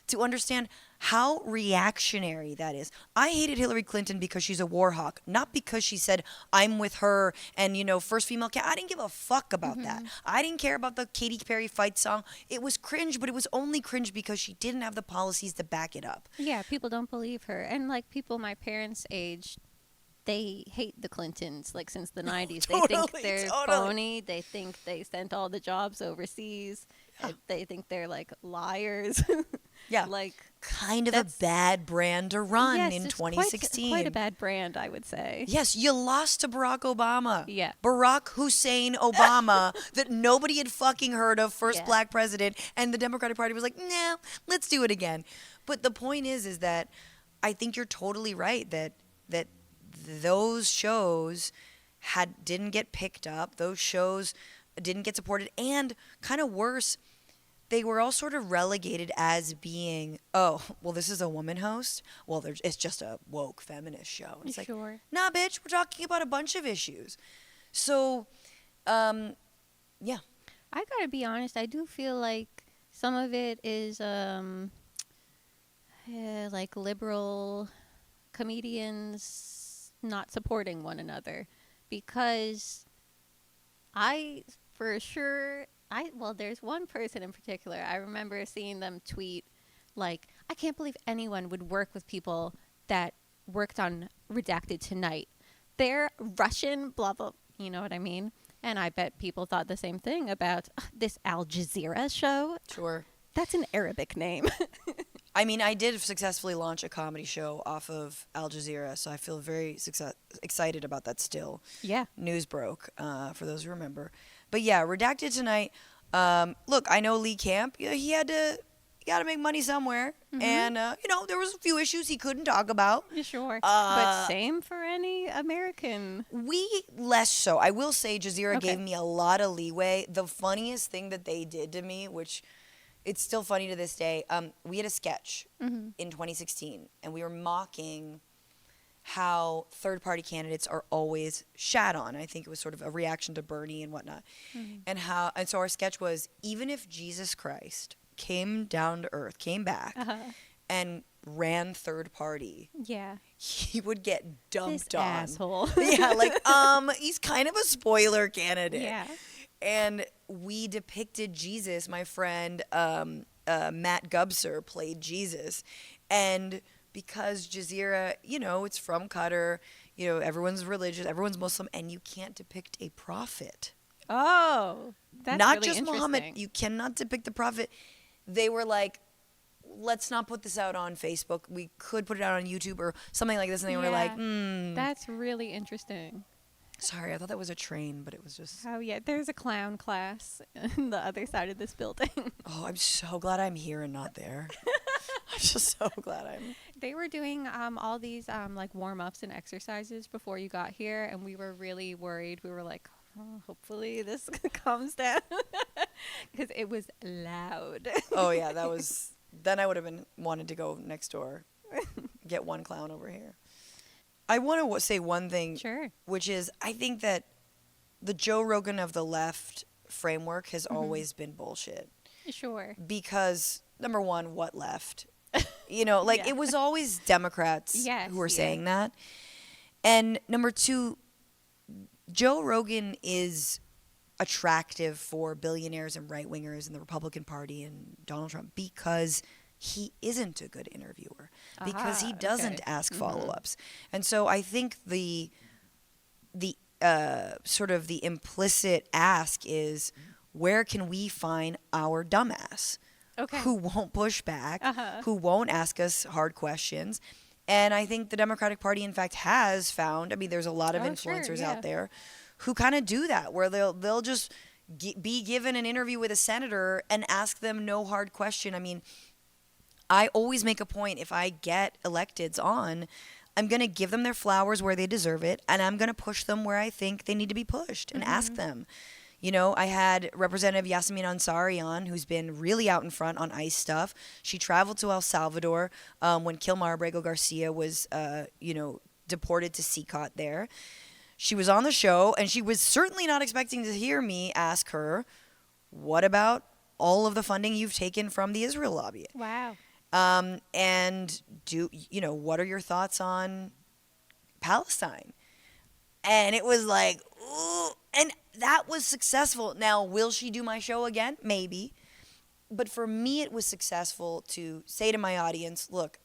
to understand how reactionary that is. I hated Hillary Clinton because she's a war hawk, not because she said, I'm with her and, first female I didn't give a fuck about that. I didn't care about the Katy Perry fight song. It was cringe, but it was only cringe because she didn't have the policies to back it up. Yeah, people don't believe her. And like people my parents' age, they hate the Clintons, like since the 90s. They think they're phony. They think they sent all the jobs overseas. They think they're like liars. Yeah. Like kind of a bad brand to run in 2016. Quite a bad brand, I would say. Yes, you lost to Barack Obama. Yeah. Barack Hussein Obama, that nobody had fucking heard of, first black president, and the Democratic Party was like, no, let's do it again. But the point is that I think you're totally right that those shows didn't get picked up. Those shows didn't get supported. And kind of worse, they were all sort of relegated as being, oh, well, this is a woman host. Well, it's just a woke feminist show. And it's like, nah, bitch, we're talking about a bunch of issues. So, yeah. I gotta be honest. I do feel like some of it is like liberal comedians not supporting one another, because there's one person in particular, I remember seeing them tweet like, I can't believe anyone would work with people that worked on Redacted Tonight. They're Russian, blah, blah, you know what I mean? And I bet people thought the same thing about this Al Jazeera show. Sure. That's an Arabic name. I mean, I did successfully launch a comedy show off of Al Jazeera, so I feel very excited about that still. Yeah. News broke, for those who remember. But yeah, Redacted Tonight. Look, I know Lee Camp. He had to you got to make money somewhere. And, there was a few issues he couldn't talk about. Sure. But same for any American. We less so. I will say Jazeera gave me a lot of leeway. The funniest thing that they did to me, which it's still funny to this day, we had a sketch in 2016, and we were mocking how third-party candidates are always shat on. I think it was sort of a reaction to Bernie and whatnot. And so our sketch was, even if Jesus Christ came down to earth, came back, and ran third party, he would get dumped this on. Asshole. He's kind of a spoiler candidate. Yeah. And we depicted Jesus. My friend Matt Gubser played Jesus, and because Jazeera, it's from Qatar, everyone's religious, everyone's Muslim, and you can't depict a prophet. Oh, that's not really just Muhammad. interesting. You cannot depict the prophet. They were like, let's not put this out on Facebook. We could put it out on YouTube or something like this, and they were like, That's really interesting. Sorry, I thought that was a train, but it was just... Oh, yeah, there's a clown class on the other side of this building. Oh, I'm so glad I'm here and not there. I'm just so glad I'm... They were doing all these warm-ups and exercises before you got here, and we were really worried. We were like, hopefully this calms down, because it was loud. Oh, yeah, that was... Then I would have wanted to go next door, get one clown over here. I want to say one thing, which is I think that the Joe Rogan of the left framework has always been bullshit. Sure. Because, number one, what left? It was always Democrats who were saying that. And number two, Joe Rogan is attractive for billionaires and right-wingers in the Republican Party and Donald Trump because he isn't a good interviewer, because he doesn't ask follow-ups. And so I think the sort of the implicit ask is, where can we find our dumbass who won't push back, who won't ask us hard questions? And I think the Democratic Party, in fact, has found, there's a lot of influencers out there who kind of do that, where they'll just be given an interview with a senator and ask them no hard question. I always make a point, if I get electeds on, I'm going to give them their flowers where they deserve it, and I'm going to push them where I think they need to be pushed and ask them. I had Representative Yasmin Ansari on, who's been really out in front on ICE stuff. She traveled to El Salvador when Kilmar Abrego Garcia was, deported to CCOT there. She was on the show, and she was certainly not expecting to hear me ask her, what about all of the funding you've taken from the Israel lobby? Wow. And what are your thoughts on Palestine? And it was like, ooh, and that was successful. Now, will she do my show again? Maybe. But for me, it was successful to say to my audience, look,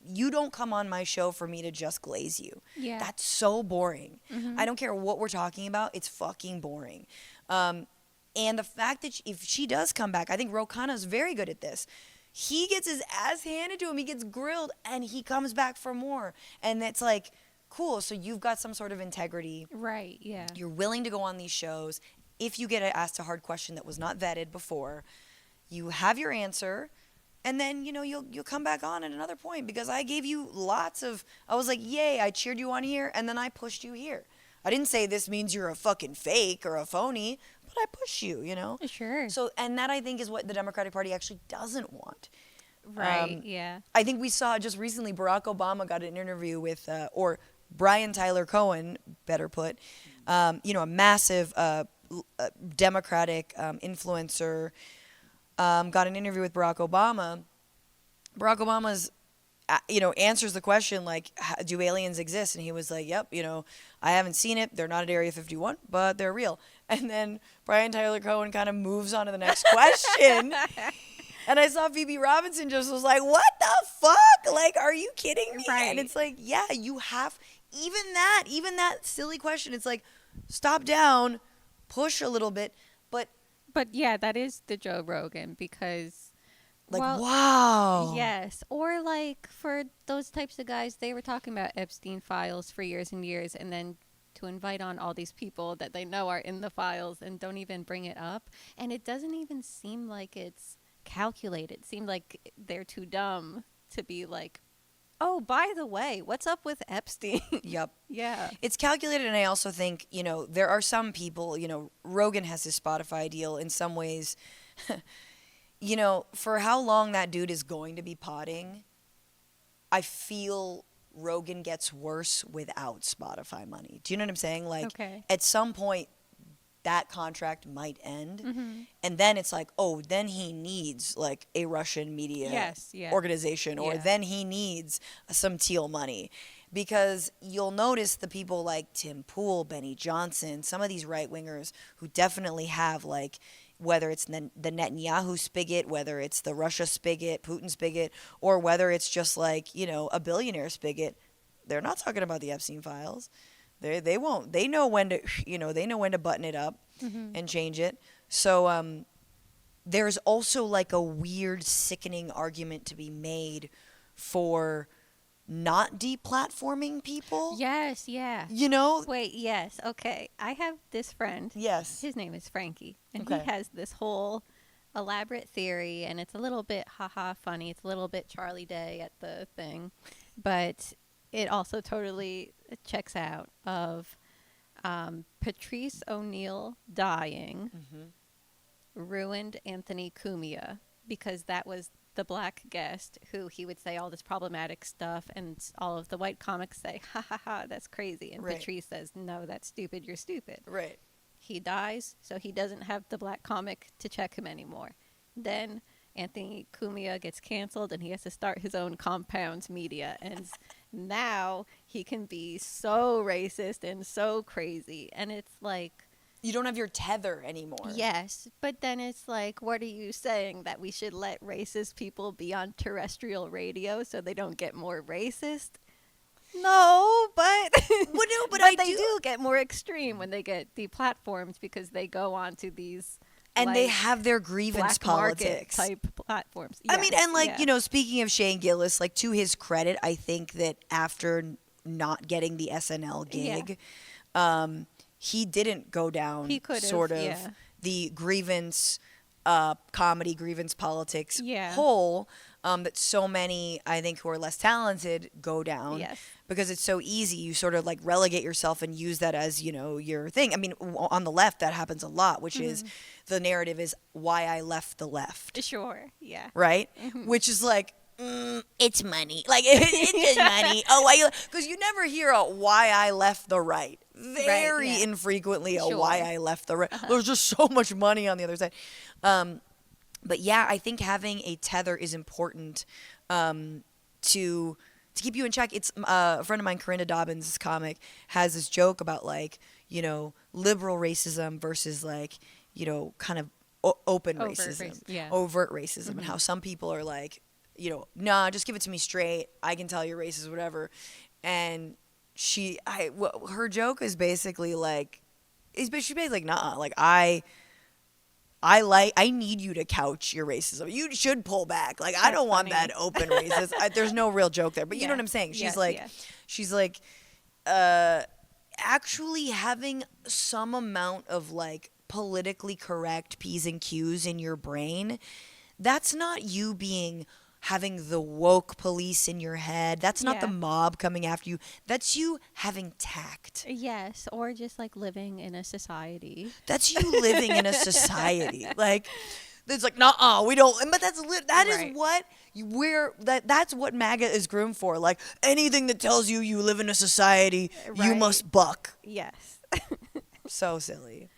you don't come on my show for me to just glaze you. Yeah. That's so boring. I don't care what we're talking about. It's fucking boring. And the fact that if she does come back, I think Rokana's very good at this. He gets his ass handed to him. He gets grilled, and he comes back for more. And it's like, cool, so you've got some sort of integrity. Right, yeah. You're willing to go on these shows. If you get asked a hard question that was not vetted before, you have your answer, and then, you'll come back on at another point, because I gave you I was like, yay, I cheered you on here, and then I pushed you here. I didn't say this means you're a fucking fake or a phony, but I push you, Sure. So, and that, I think, is what the Democratic Party actually doesn't want. Right, yeah. I think we saw just recently Barack Obama got an interview with, or Brian Tyler Cohen, better put, a massive Democratic influencer, got an interview with Barack Obama. Barack Obama's, answers the question, like, do aliens exist? And he was like, yep, I haven't seen it. They're not at Area 51, but they're real. And then Brian Tyler Cohen kind of moves on to the next question. And I saw Phoebe Robinson just was like, what the fuck? Like, are you kidding me? Right. And it's like, yeah, you have, even that silly question, it's like, stop down, push a little bit. But yeah, that is the Joe Rogan, because... wow. Yes. Or for those types of guys, they were talking about Epstein files for years and years, and then to invite on all these people that they know are in the files and don't even bring it up. And it doesn't even seem like it's calculated. It seemed like they're too dumb to be like, oh, by the way, what's up with Epstein? Yep. Yeah. It's calculated, and I also think, there are some people, Rogan has his Spotify deal in some ways. For how long that dude is going to be potting, I feel Rogan gets worse without Spotify money. Do you know what I'm saying? Like, Okay. at some point, that contract might end. Mm-hmm. And then it's like, oh, then he needs like a Russian media organization, or then he needs some Teal money. Because you'll notice the people like Tim Pool, Benny Johnson, some of these right wingers who definitely have, like, whether it's the Netanyahu spigot, whether it's the Russia spigot, Putin spigot, or whether it's just like, a billionaire spigot, they're not talking about the Epstein files. They won't. They know when to, they know when to button it up and change it. So there's also like a weird, sickening argument to be made for not deplatforming people. Yes, yeah. Wait, yes, okay. I have this friend. Yes. His name is Frankie, and he has this whole elaborate theory, and it's a little bit funny. It's a little bit Charlie Day at the thing, but it also totally checks out of Patrice O'Neill dying ruined Anthony Cumia, because that was the black guest who he would say all this problematic stuff, and all of the white comics say, ha ha ha, that's crazy. And Patrice says, no, that's stupid, you're stupid. Right. He dies, so he doesn't have the black comic to check him anymore. Then Anthony Cumia gets canceled, and he has to start his own compounds media. And now he can be so racist and so crazy. And it's like, you don't have your tether anymore. Yes, but then it's like, what are you saying? That we should let racist people be on terrestrial radio so they don't get more racist? No, but but they do get more extreme when they get deplatformed, because they go on to these and like, they have their grievance black politics type platforms. I mean, and like, speaking of Shane Gillis, like, to his credit, I think that after not getting the SNL gig, he didn't go down sort of the grievance, comedy grievance politics hole that so many, I think, who are less talented go down. Yes. Because it's so easy. You sort of like relegate yourself and use that as, your thing. I mean, on the left, that happens a lot, which is the narrative is why I left the left. Sure, yeah. Right? Which is like, it's money. Like, it's just money. Oh, why? Because you never hear a why I left the right. Very infrequently a why I left the right. There's just so much money on the other side. But yeah, I think having a tether is important to keep you in check. It's a friend of mine, Corinna Dobbins' comic, has this joke about, like, liberal racism versus, like, kind of open racism, overt racism, and how some people are like, nah, just give it to me straight. I can tell you're racist, whatever. And her joke is basically like, she's basically like, nah, like, I need you to couch your racism. You should pull back. Like, I don't want that open racist. There's no real joke there, but you know what I'm saying? She's she's like, actually having some amount of, like, politically correct P's and Q's in your brain, that's not you having the woke police in your head. That's not the mob coming after you. That's you having tact. Yes, or just like living in a society. That's you living in a society. Like, it's like, nah, we don't. But that's that's what MAGA is groomed for. Like, anything that tells you you live in a society, you must buck. Yes. So silly.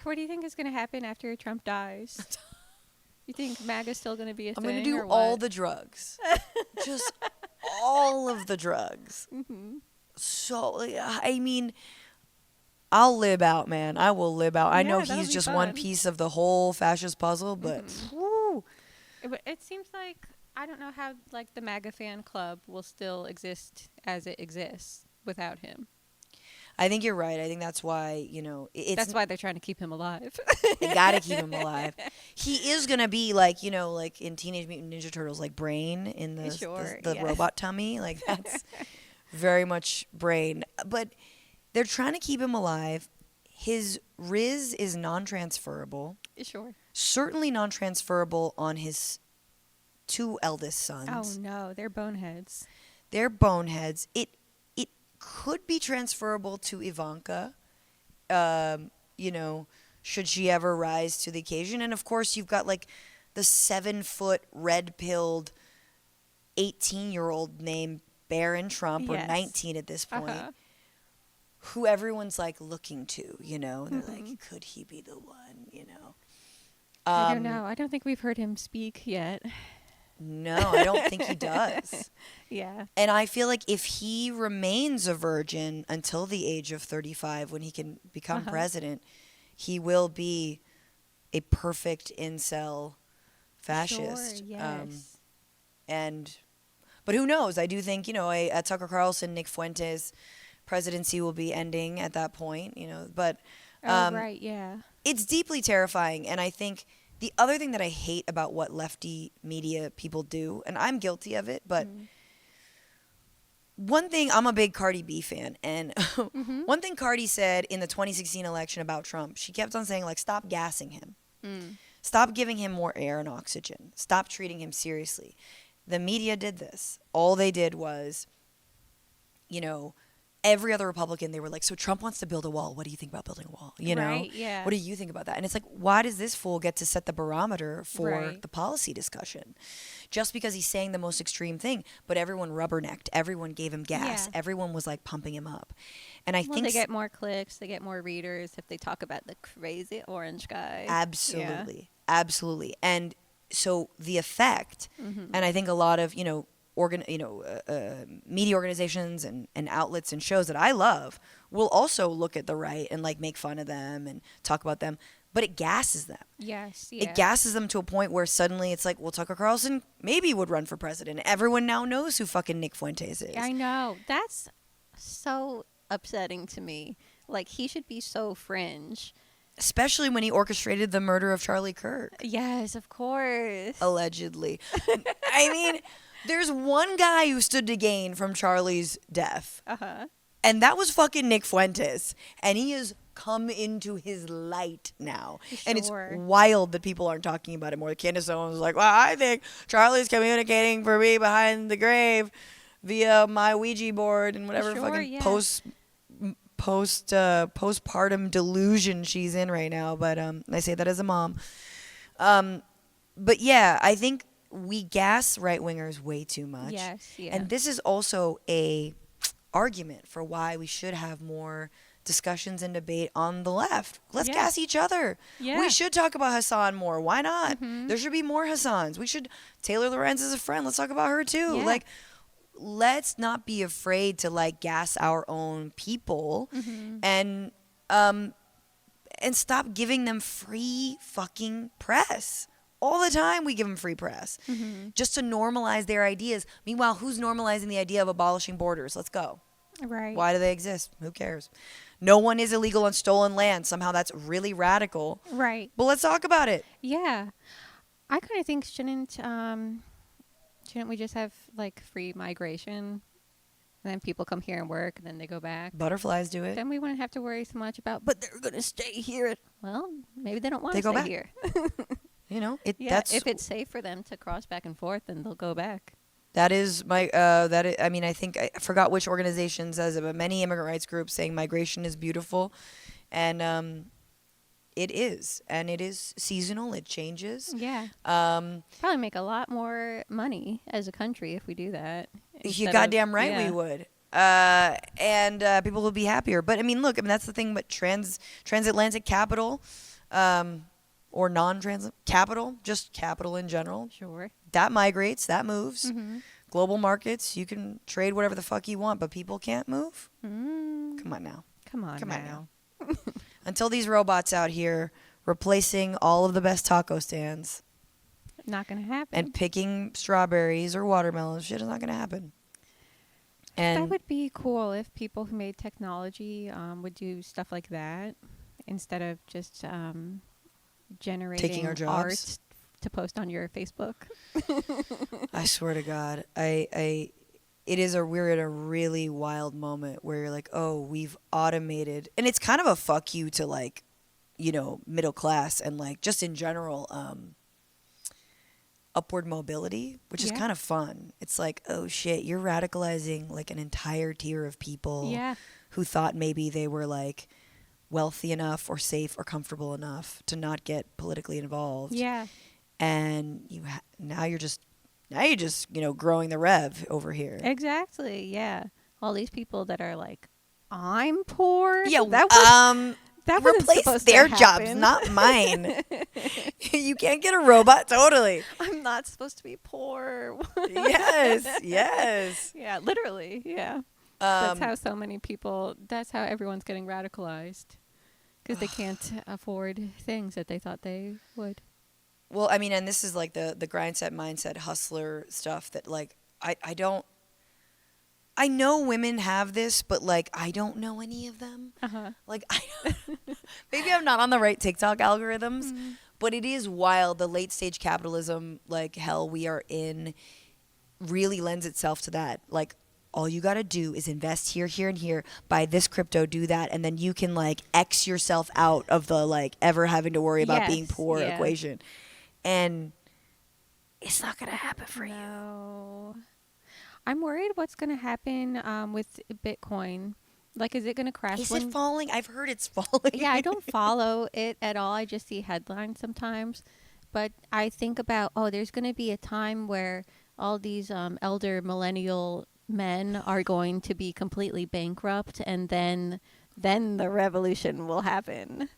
What do you think is going to happen after Trump dies? You think MAGA's still going to be a thing? I'm going to do all the drugs. Just all of the drugs. So, I mean, I'll lib out, man. I will lib out. I know he's just one piece of the whole fascist puzzle, but woo. It seems like, I don't know how, like, the MAGA fan club will still exist as it exists without him. I think you're right. I think that's why, that's why they're trying to keep him alive. They got to keep him alive. He is going to be like, like in Teenage Mutant Ninja Turtles, like Brain in the robot tummy. Like, that's very much Brain. But they're trying to keep him alive. His Riz is non-transferable. Sure. certainly non-transferable on his 2 eldest sons. Oh no, they're boneheads. They're boneheads. It could be transferable to Ivanka, you know, should she ever rise to the occasion. And of course, you've got like the 7-foot red-pilled 18-year-old named Barron Trump, or 19 at this point, who everyone's like looking to, you know. They're like, could he be the one, you know? I don't know. I don't think we've heard him speak yet. No, I don't think he does. Yeah. And I feel like if he remains a virgin until the age of 35, when he can become president, he will be a perfect incel fascist. Sure, yes. But who knows? I do think, you know, a Tucker Carlson, Nick Fuentes presidency will be ending at that point, you know. But right, yeah. It's deeply terrifying. And I think the other thing that I hate about what lefty media people do, and I'm guilty of it, but one thing, I'm a big Cardi B fan, and one thing Cardi said in the 2016 election about Trump, she kept on saying, like, stop gassing him. Stop giving him more air and oxygen. Stop treating him seriously. The media did this. All they did was, you know, every other Republican, they were like, so Trump wants to build a wall. What do you think about building a wall? You know? Right, yeah. What do you think about that? And it's like, why does this fool get to set the barometer for the policy discussion? Just because he's saying the most extreme thing, but everyone rubbernecked. Everyone gave him gas. Yeah. Everyone was like pumping him up. And I think they get more clicks, they get more readers if they talk about the crazy orange guy. Absolutely. Yeah. Absolutely. And so the effect, and I think a lot of, you know, media organizations and outlets and shows that I love will also look at the right and like make fun of them and talk about them, but it gasses them. Yes, yeah. It gasses them to a point where suddenly it's like, well, Tucker Carlson maybe would run for president. Everyone now knows who fucking Nick Fuentes is. I know. That's so upsetting to me. Like, he should be so fringe. Especially when he orchestrated the murder of Charlie Kirk. Yes, of course. Allegedly. I mean, there's one guy who stood to gain from Charlie's death. And that was fucking Nick Fuentes. And he has come into his light now. Sure. And it's wild that people aren't talking about it more. Candace Owens was like, well, I think Charlie's communicating for me behind the grave via my Ouija board and whatever postpartum delusion she's in right now. But I say that as a mom. But yeah, I think we gas right-wingers way too much. Yes, yeah. And this is also a argument for why we should have more discussions and debate on the left. Let's gas each other. Yeah. We should talk about Hassan more. Why not? There should be more Hassans. We should. Taylor Lorenz is a friend. Let's talk about her too. Yeah. Like, let's not be afraid to like gas our own people and stop giving them free fucking press. All the time we give them free press just to normalize their ideas. Meanwhile, who's normalizing the idea of abolishing borders? Let's go. Right. Why do they exist? Who cares? No one is illegal on stolen land. Somehow that's really radical. Right. But let's talk about it. Yeah. I kind of think shouldn't we just have like free migration? And then people come here and work, and then they go back. Butterflies do it. Then we wouldn't have to worry so much about, but they're going to stay here. Well, maybe they don't want to stay here. You know, that's if it's safe for them to cross back and forth, then they'll go back. That is my I mean, I think I forgot which organization says it, but many immigrant rights groups saying migration is beautiful, and it is, and it is seasonal. It changes. Yeah. Probably make a lot more money as a country if we do that. You goddamn right we would. And people will be happier. But I mean, look, that's the thing. But transatlantic capital, or non-trans capital, just capital in general. Sure. That migrates, that moves. Global markets, you can trade whatever the fuck you want, but people can't move. Come on now. Come on now. Until these robots out here replacing all of the best taco stands. Not going to happen. And picking strawberries or watermelons, shit is not going to happen. And that would be cool if people who made technology would do stuff like that instead of just generating taking our jobs. Art to post on your Facebook. I swear to God, we're in a really wild moment where you're like, oh, we've automated, and it's kind of a fuck you to like, middle class and like just in general upward mobility, which is kind of fun. It's like, oh shit, you're radicalizing like an entire tier of people who thought maybe they were like wealthy enough or safe or comfortable enough to not get politically involved. Yeah. And now you're just growing the rev over here. Exactly. Yeah. All these people that are like, I'm poor. Yeah. That replace their jobs, not mine. You can't get a robot. Totally. I'm not supposed to be poor. Yes. Yeah, literally. Yeah. That's how so many people, that's how everyone's getting radicalized. Because they can't afford things that they thought they would. Well, I mean, and this is like the grindset mindset hustler stuff that like, I know women have this, but like I don't know any of them. Like maybe I'm not on the right TikTok algorithms, but it is wild. The late stage capitalism, like hell we are in, really lends itself to that. Like all you got to do is invest here, here, and here, buy this crypto, do that, and then you can like X yourself out of the like ever having to worry about being poor equation. And it's not going to happen for you. I'm worried what's going to happen with Bitcoin. Like, is it going to crash? Is it falling? I've heard it's falling. Yeah, I don't follow it at all. I just see headlines sometimes. But I think about, there's going to be a time where all these elder millennial men are going to be completely bankrupt, and then the revolution will happen.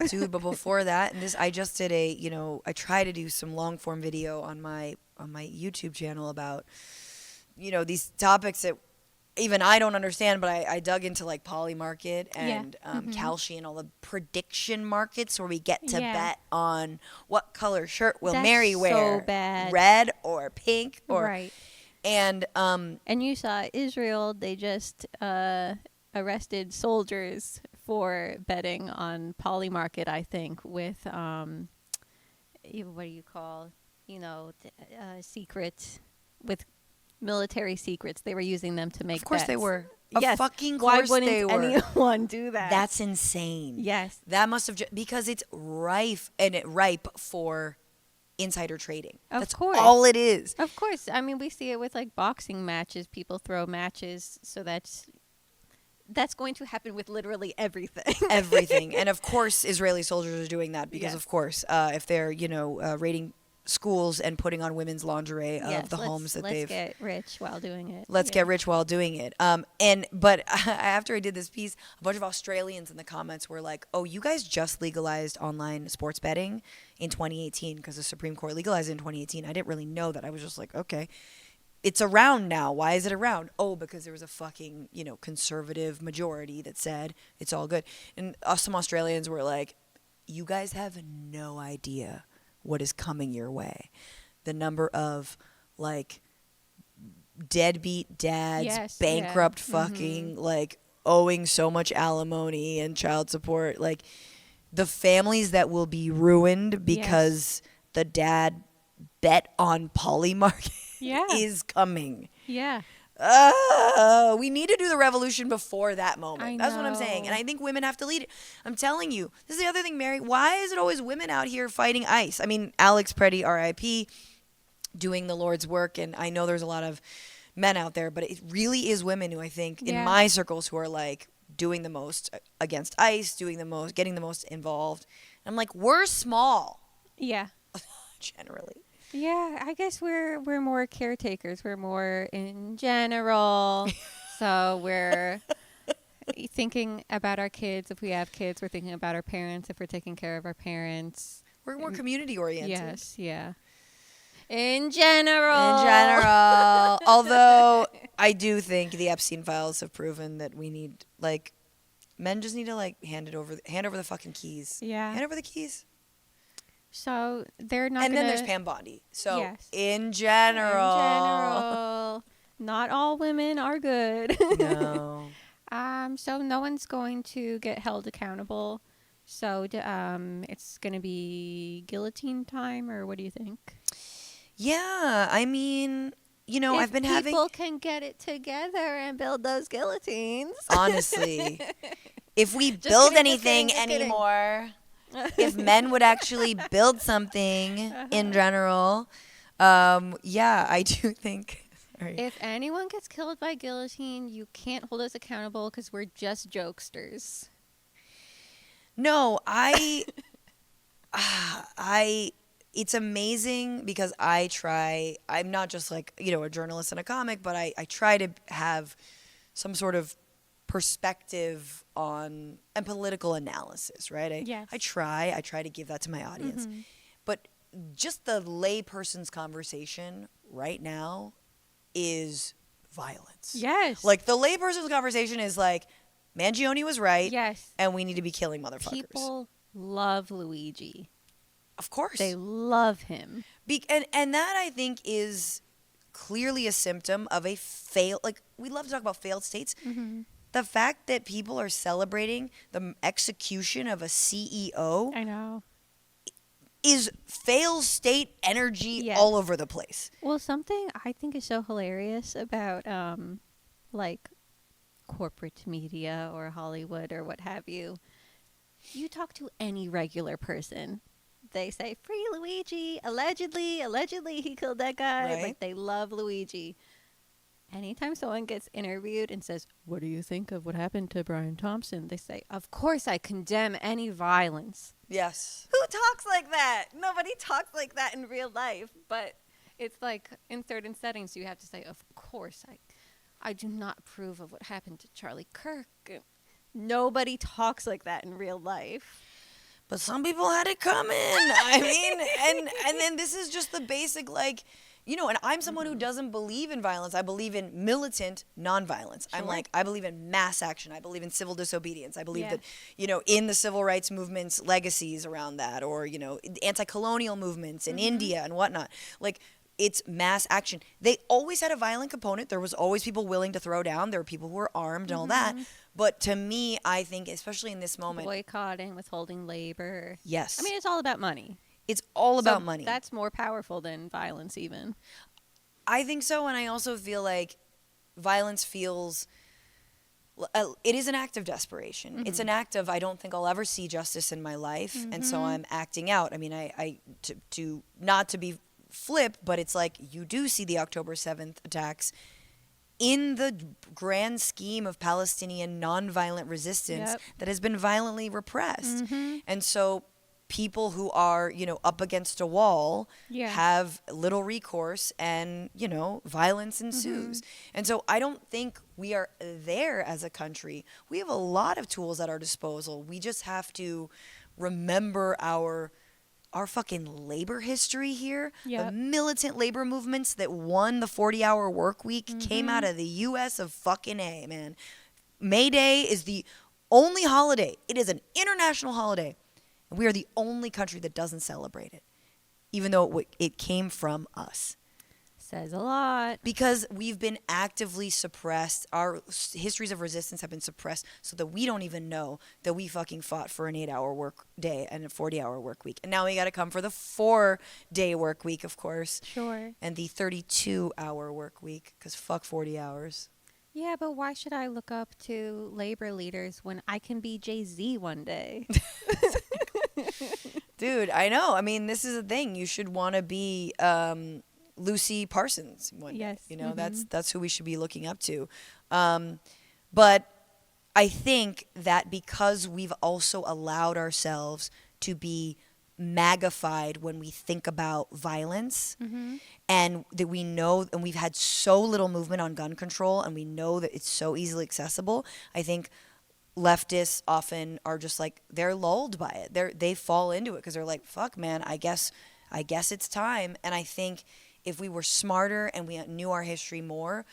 Dude, but before that, and I just did I try to do some long form video on my YouTube channel about these topics that even I don't understand, but I dug into like poly market and Kalshi and all the prediction markets where we get to bet on what color shirt will Mary wear. So bad. Red or pink or right. And you saw Israel, they just arrested soldiers for betting on poly market, I think, with what do you call, secrets with military secrets. They were using them to make Of course bets. they were. Fucking course why wouldn't they were. anyone do that? That's insane. Yes. That must have because it's ripe for insider trading. That's all it is. Of course. I mean, we see it with like boxing matches. People throw matches, so that's going to happen with literally everything. Everything. And of course Israeli soldiers are doing that because of course if they're raiding schools and putting on women's lingerie of the homes that they've... Let's get rich while doing it. Get rich while doing it. But after I did this piece, a bunch of Australians in the comments were like, oh, you guys just legalized online sports betting in 2018 because the Supreme Court legalized it in 2018. I didn't really know that. I was just like, okay, it's around now. Why is it around? Oh, because there was a fucking, conservative majority that said it's all good. And some Australians were like, you guys have no idea what is coming your way. The number of like deadbeat dads, bankrupt fucking like owing so much alimony and child support, like the families that will be ruined because the dad bet on poly market is coming. Yeah. We need to do the revolution before that moment. That's what I'm saying. And I think women have to lead it. I'm telling you. This is the other thing, Mary. Why is it always women out here fighting ICE? I mean, Alex Preddy, R.I.P., doing the Lord's work. And I know there's a lot of men out there, but it really is women who I think in my circles who are like doing the most against ICE, doing the most, getting the most involved. And I'm like, we're small. Yeah. Generally. Yeah, I guess we're more caretakers. We're more in general. So we're thinking about our kids. If we have kids, we're thinking about our parents. If we're taking care of our parents. We're more community oriented. Yes, yeah. In general. Although I do think the Epstein files have proven that we need, like, men just need to, like, hand over the fucking keys. Yeah. Hand over the keys. So they're not. And then there's Pam Bondi. So in general, not all women are good. No. So no one's going to get held accountable. So it's going to be guillotine time, or what do you think? Yeah, I mean, I've been having... people can get it together and build those guillotines. Honestly. If we build anything anymore... if men would actually build something in general. Yeah, I do think. Sorry. If anyone gets killed by guillotine, you can't hold us accountable because we're just jokesters. No, it's amazing because I'm not just like, a journalist and a comic, but I try to have some sort of perspective on and political analysis, right? Yes. I try to give that to my audience. But just the layperson's conversation right now is violence. Yes. Like the layperson's conversation is like, Mangione was right. Yes. And we need to be killing motherfuckers. People love Luigi. Of course. They love him. And that, I think, is clearly a symptom of a failed, like, we love to talk about failed states. The fact that people are celebrating the execution of a CEO I know. is failed state energy all over the place. Well, something I think is so hilarious about, like, corporate media or Hollywood or what have you. You talk to any regular person, they say, free Luigi, allegedly he killed that guy. Right. Like, they love Luigi. Anytime someone gets interviewed and says, what do you think of what happened to Brian Thompson? They say, of course I condemn any violence. Yes. Who talks like that? Nobody talks like that in real life. But it's like in certain settings you have to say, of course I do not approve of what happened to Charlie Kirk. Nobody talks like that in real life. But some people had it coming. I mean, and then this is just the basic, like, and I'm someone who doesn't believe in violence. I believe in militant nonviolence. Sure. I'm like, I believe in mass action. I believe in civil disobedience. I believe that, in the civil rights movement's legacies around that, or, anti-colonial movements in India and whatnot. Like, it's mass action. They always had a violent component. There was always people willing to throw down. There were people who were armed and all that. But to me, I think, especially in this moment, boycotting, withholding labor. Yes. I mean, it's all about money. It's all about money. That's more powerful than violence even. I think so, and I also feel like violence feels... it is an act of desperation. It's an act of, I don't think I'll ever see justice in my life, and so I'm acting out. I mean, to not to be flip, but it's like you do see the October 7th attacks in the grand scheme of Palestinian nonviolent resistance that has been violently repressed. And so people who are, up against a wall have little recourse and, violence ensues. And so I don't think we are there as a country. We have a lot of tools at our disposal. We just have to remember our fucking labor history here. The militant labor movements that won the 40-hour work week came out of the U.S. of fucking A, man. May Day is the only holiday. It is an international holiday. And we are the only country that doesn't celebrate it, even though it came from us. Says a lot. Because we've been actively suppressed. Our histories of resistance have been suppressed so that we don't even know that we fucking fought for an 8-hour work day and a 40-hour work week. And now we got to come for the 4-day work week, of course. Sure. And the 32-hour work week, because fuck 40 hours. Yeah, but why should I look up to labor leaders when I can be Jay-Z one day? Dude, I know. I mean, this is a thing. You should want to be Lucy Parsons one day. Yes. That's who we should be looking up to. But I think that because we've also allowed ourselves to be magnified when we think about violence, and that we know, and we've had so little movement on gun control, and we know that it's so easily accessible, I think leftists often are just like, they're lulled by it. They fall into it because they're like, fuck, man, I guess it's time. And I think if we were smarter and we knew our history more,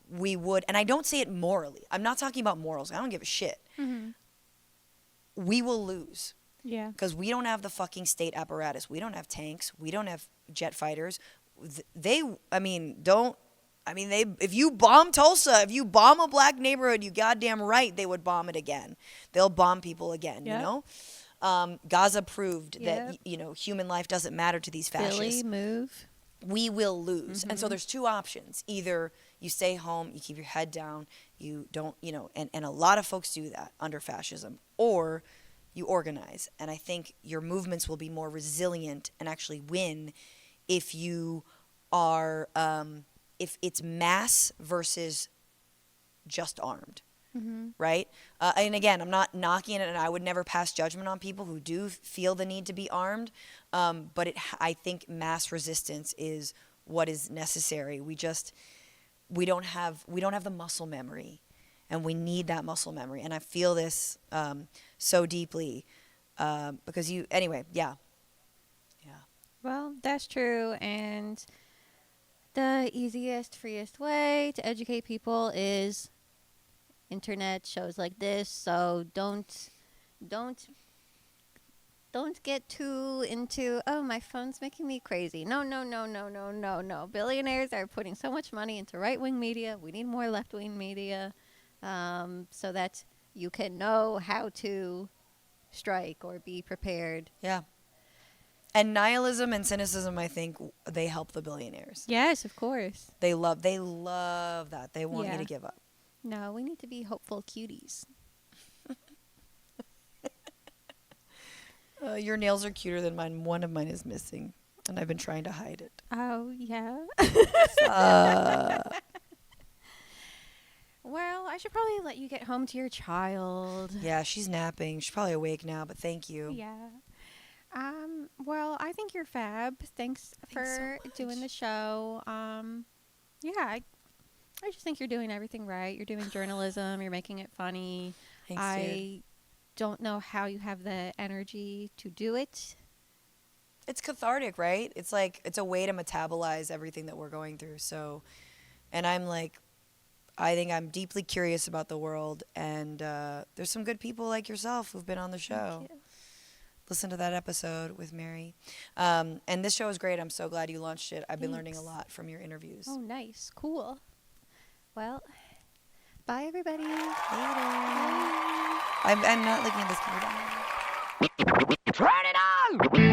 we would, and I don't say it morally. I'm not talking about morals. I don't give a shit. We will lose. Yeah. Because we don't have the fucking state apparatus. We don't have tanks. We don't have jet fighters. If you bomb Tulsa, if you bomb a black neighborhood, you goddamn right they would bomb it again. They'll bomb people again, you know? Gaza proved that, human life doesn't matter to these fascists. Philly, move. We will lose. And so there's two options. Either you stay home, you keep your head down, you don't, and a lot of folks do that under fascism. Or you organize. And I think your movements will be more resilient and actually win if you are, if it's mass versus just armed. Right? And again, I'm not knocking it, and I would never pass judgment on people who do feel the need to be armed. But I think mass resistance is what is necessary. We don't have the muscle memory, and we need that muscle memory. And I feel this so deeply because anyway, yeah. Well, that's true, and the easiest, freest way to educate people is internet shows like this. So don't get too into, oh, my phone's making me crazy. No. Billionaires are putting so much money into right-wing media. We need more left-wing media so that you can know how to strike or be prepared. Yeah. And nihilism and cynicism, I think, they help the billionaires. Yes, of course. They love that. They want you to give up. No, we need to be hopeful cuties. Your nails are cuter than mine. One of mine is missing, and I've been trying to hide it. Oh, yeah. Well, I should probably let you get home to your child. Yeah, she's napping. She's probably awake now, but thank you. Yeah. Well, I think you're fab. Thanks for doing the show. Yeah, I just think you're doing everything right. You're doing journalism. You're making it funny. Thanks, I don't know how you have the energy to do it. It's cathartic, right? It's like, it's a way to metabolize everything that we're going through. So, and I'm like, I think I'm deeply curious about the world, and there's some good people like yourself who've been on the show. Thank you. Listen to that episode with Mary. And this show is great. I'm so glad you launched it. I've been learning a lot from your interviews. Oh, nice. Cool. Well, bye, everybody. Later. Bye. I'm not looking at this camera. Turn it on!